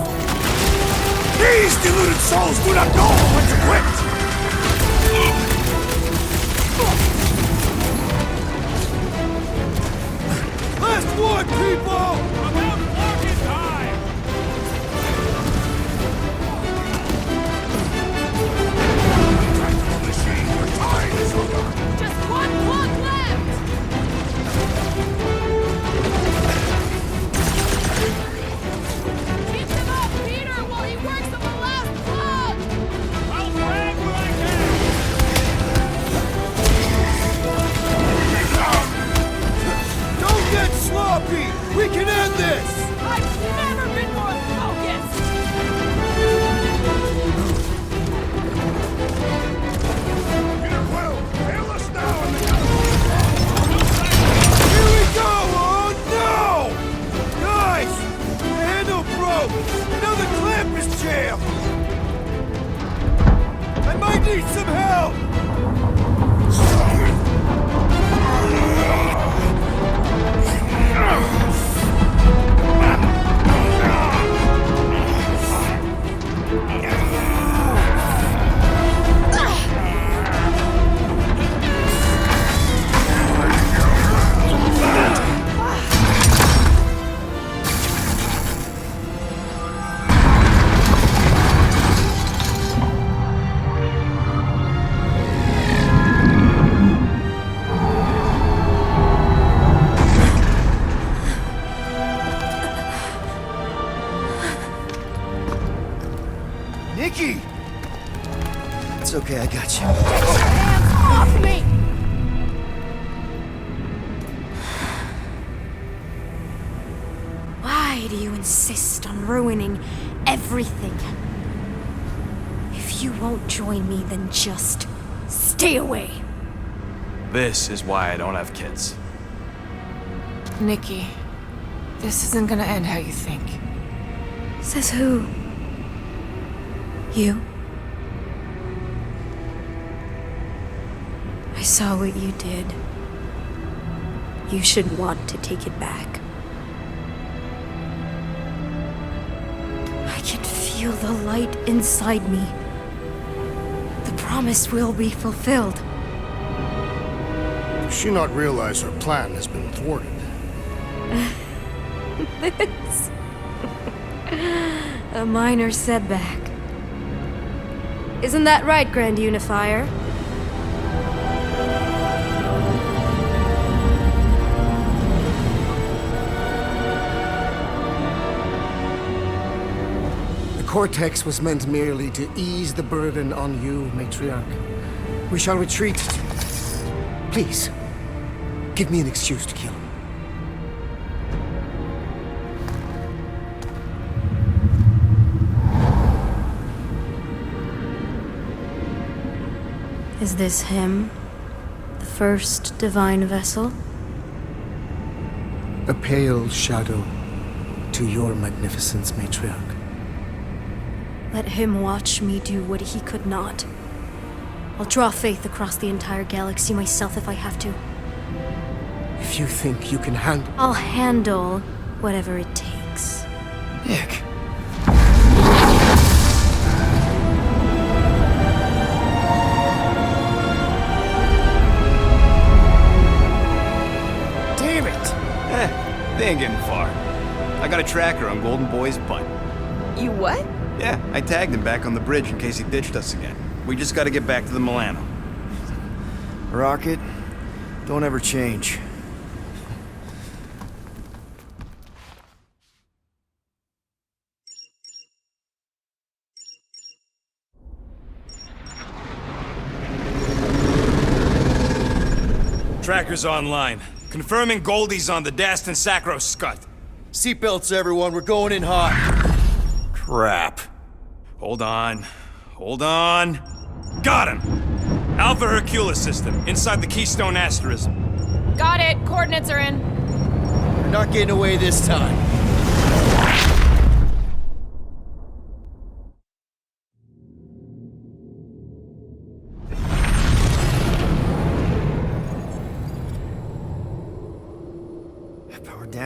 These deluded souls do not know when to quit! Last one, people! About fucking time! Machine, your time is over! Just one plug left! Keep him up, Peter, while he works on the last plug! I'll drag what I can! Don't get sloppy! We can end this! I've never been more focused! Peter Quill, hail us now in the Here we go! Oh no! Guys! The handle broke! Now the clamp is jammed! I might need some help! Nikki! It's okay, I got you. Hands off me! Why do you insist on ruining everything? If you won't join me, then just stay away. This is why I don't have kids. Nikki, this isn't gonna end how you think. Says who? You? I saw what you did. You should want to take it back. I can feel the light inside me. The promise will be fulfilled. Does she not realize her plan has been thwarted? This. A minor setback. Isn't that right, Grand Unifier? The Cortex was meant merely to ease the burden on you, Matriarch. We shall retreat. Please, give me an excuse to kill him. Is this him? The first divine vessel? A pale shadow to your magnificence, Matriarch. Let him watch me do what he could not. I'll draw faith across the entire galaxy myself if I have to. If you think you can handle... I'll handle whatever it takes. Nick. Damn it! They ain't getting far. I got a tracker on Golden Boy's butt. You what? Yeah, I tagged him back on the bridge in case he ditched us again. We just gotta get back to the Milano. Rocket, don't ever change. Tracker's online. Confirming Goldie's on the Dastan Sacro Scut. Seatbelts, everyone, we're going in hot. Crap. Hold on. Hold on. Got him! Alpha Hercules system, inside the Keystone Asterism. Got it. Coordinates are in. We're not getting away this time.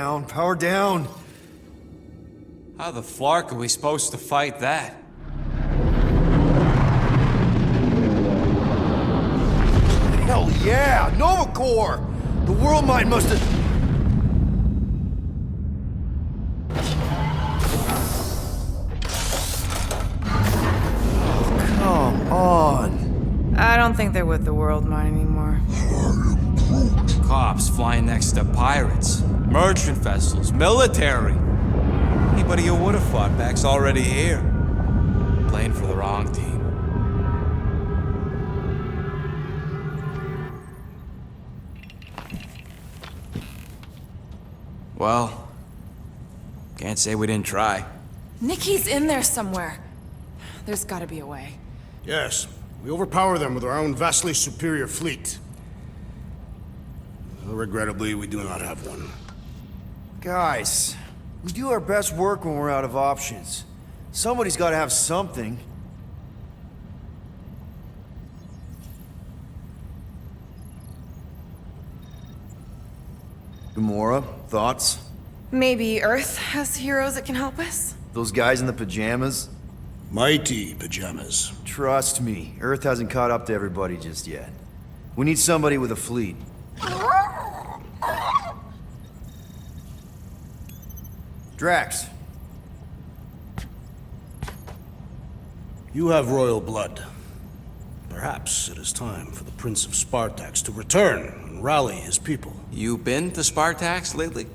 down, power down. How the flark are we supposed to fight that? Hell yeah! Nova Corps! The world mind must have... Come on. I don't think they're with the world mine anymore. Cops flying next to pirates, merchant vessels, military. Anybody who would have fought back's already here. Playing for the wrong team. Well, can't say we didn't try. Nikki's in there somewhere. There's gotta be a way. Yes, we overpower them with our own vastly superior fleet. Regrettably, we do not have one. Guys, we do our best work when we're out of options. Somebody's got to have something. Gamora, thoughts? Maybe Earth has heroes that can help us? Those guys in the pajamas? Mighty pajamas. Trust me, Earth hasn't caught up to everybody just yet. We need somebody with a fleet. Drax. You have royal blood. Perhaps it is time for the Prince of Spartax to return and rally his people. You been to Spartax lately?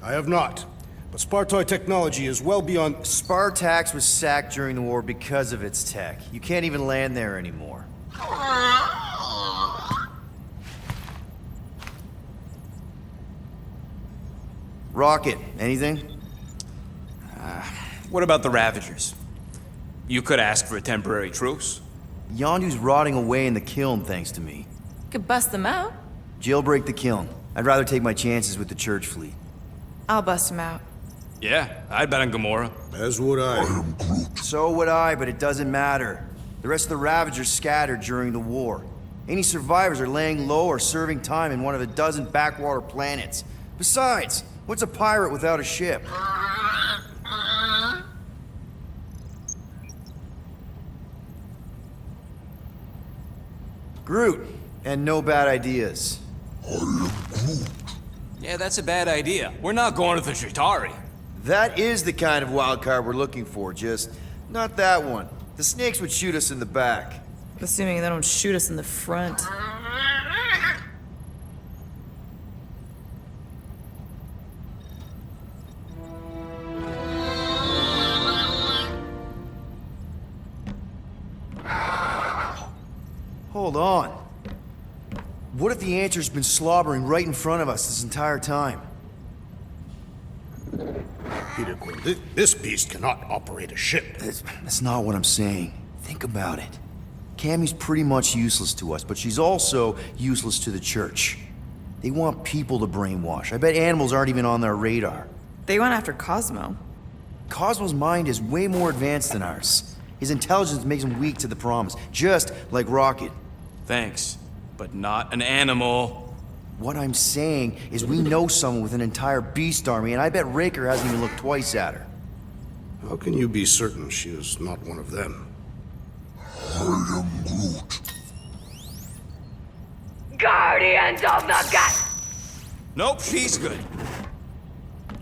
I have not, but Spartoid technology is well beyond... Spartax was sacked during the war because of its tech. You can't even land there anymore. Rocket, anything? What about the Ravagers? You could ask for a temporary truce. Yondu's rotting away in the kiln thanks to me. Could bust them out. Jailbreak the kiln. I'd rather take my chances with the church fleet. I'll bust them out. Yeah, I'd bet on Gamora. As would I. So would I, but it doesn't matter. The rest of the Ravagers scattered during the war. Any survivors are laying low or serving time in one of a dozen backwater planets. Besides, what's a pirate without a ship? Groot, and no bad ideas. Yeah, that's a bad idea. We're not going to the Chitauri. That is the kind of wild card we're looking for, just not that one. The snakes would shoot us in the back. Assuming they don't shoot us in the front. Hold on. What if the Answer's been slobbering right in front of us this entire time? Peter Quill, this beast cannot operate a ship. That's not what I'm saying. Think about it. Cammy's pretty much useless to us, but she's also useless to the church. They want people to brainwash. I bet animals aren't even on their radar. They went after Cosmo. Cosmo's mind is way more advanced than ours. His intelligence makes him weak to the promise, just like Rocket. Thanks, but not an animal. What I'm saying is we know someone with an entire beast army, and I bet Raker hasn't even looked twice at her. How can you be certain she is not one of them? I am Groot. Guardians of the Gut! Nope, she's good.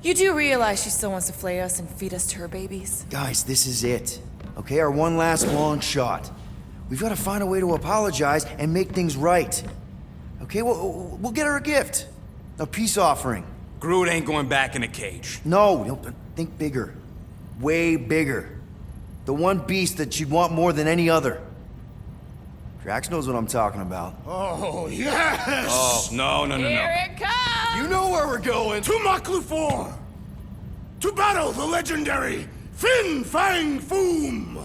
You do realize she still wants to flay us and feed us to her babies? Guys, this is it. Okay, our one last long shot. We've got to find a way to apologize and make things right. Okay, we'll get her a gift. A peace offering. Groot ain't going back in a cage. No, think bigger. Way bigger. The one beast that she'd want more than any other. Drax knows what I'm talking about. Oh, yes! Oh, no. Here it comes! You know where we're going. To Knowhere! To battle the legendary Fin Fang Foom!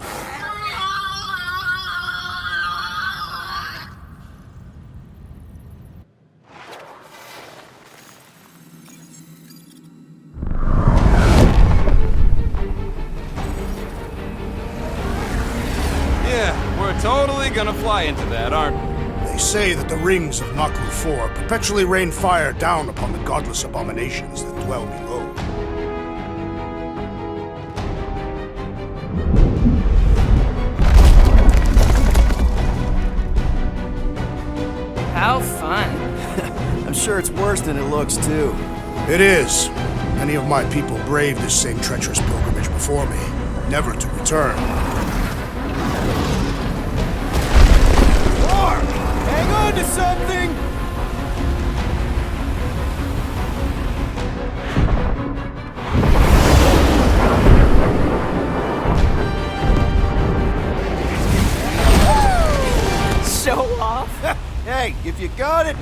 Yeah, we're totally gonna fly into that, aren't we? They say that the rings of Knowhere perpetually rain fire down upon the godless abominations that dwell below. How fun. I'm sure it's worse than it looks, too. It is. Many of my people braved this same treacherous pilgrimage before me, never to return. Mark! Hang on to something! Show off. Hey, if you got it...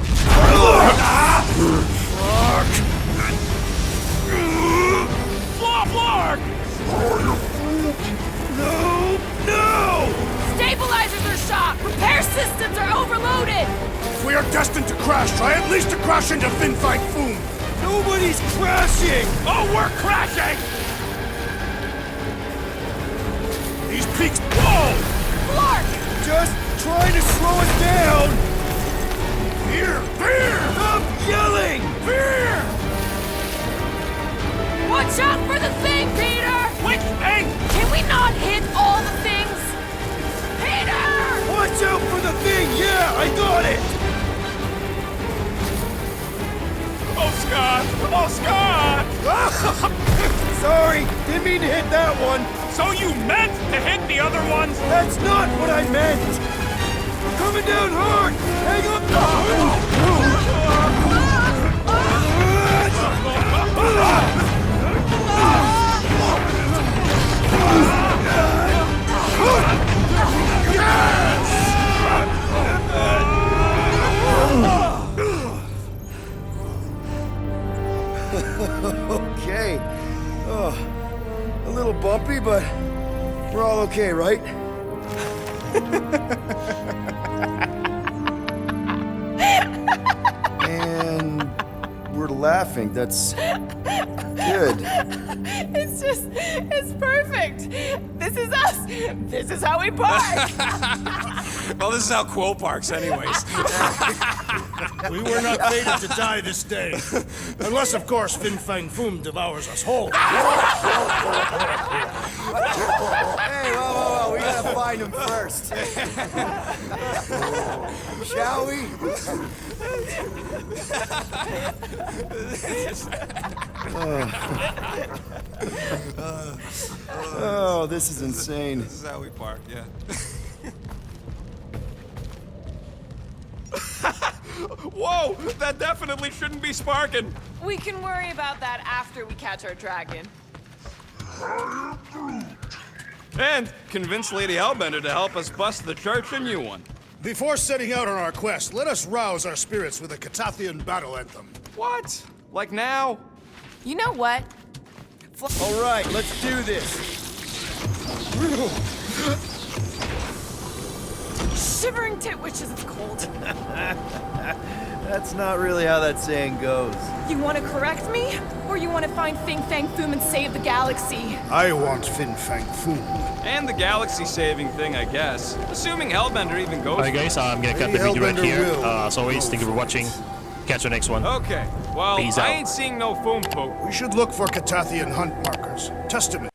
Mark! No! Stabilizers are shot. Repair systems are overloaded. If we are destined to crash, try at least to crash into Fin Fang Foom. Nobody's crashing! Oh, we're crashing! These peaks... Whoa! Clark! Just trying to slow us down! Fear! Fear! Stop yelling! Fear! Watch out for the thing, Peter! Which thing? Can we not hit all the things? Peter! Watch out for the thing! Yeah, I got it! Oh, Scott! Oh, Scott! Sorry, didn't mean to hit that one. So you meant to hit the other ones? That's not what I meant! We're coming down hard! Hang on! Okay. Oh, a little bumpy, but we're all okay, right? And we're laughing. That's good. It's perfect. This is us. This is how we park. Well, this is how Quill parks, anyways. We were not fated to die this day. Unless, of course, Fin Fang Foom devours us whole. Hey, whoa, we gotta find him first. Shall we? Oh, this is insane. This is how we park, yeah. Whoa! That definitely shouldn't be sparking! We can worry about that after we catch our dragon. And convince Lady Hellbender to help us bust the church a new one. Before setting out on our quest, let us rouse our spirits with a Catathian battle anthem. What? Like now? You know what? All right, let's do this. Shivering titwitches, it's cold. That's not really how that saying goes. You want to correct me? Or you want to find Fin Fang Foom and save the galaxy? I want Fin Fang Foom. And the galaxy-saving thing, I guess. Assuming Hellbender even goes. Alright guys, I'm gonna cut the Maybe video right Hellbender here. will. As always, thank you for watching. Catch you next one. Okay, well, Peace I out. ain't seeing no foom poop. We should look for Catathian hunt markers. Testament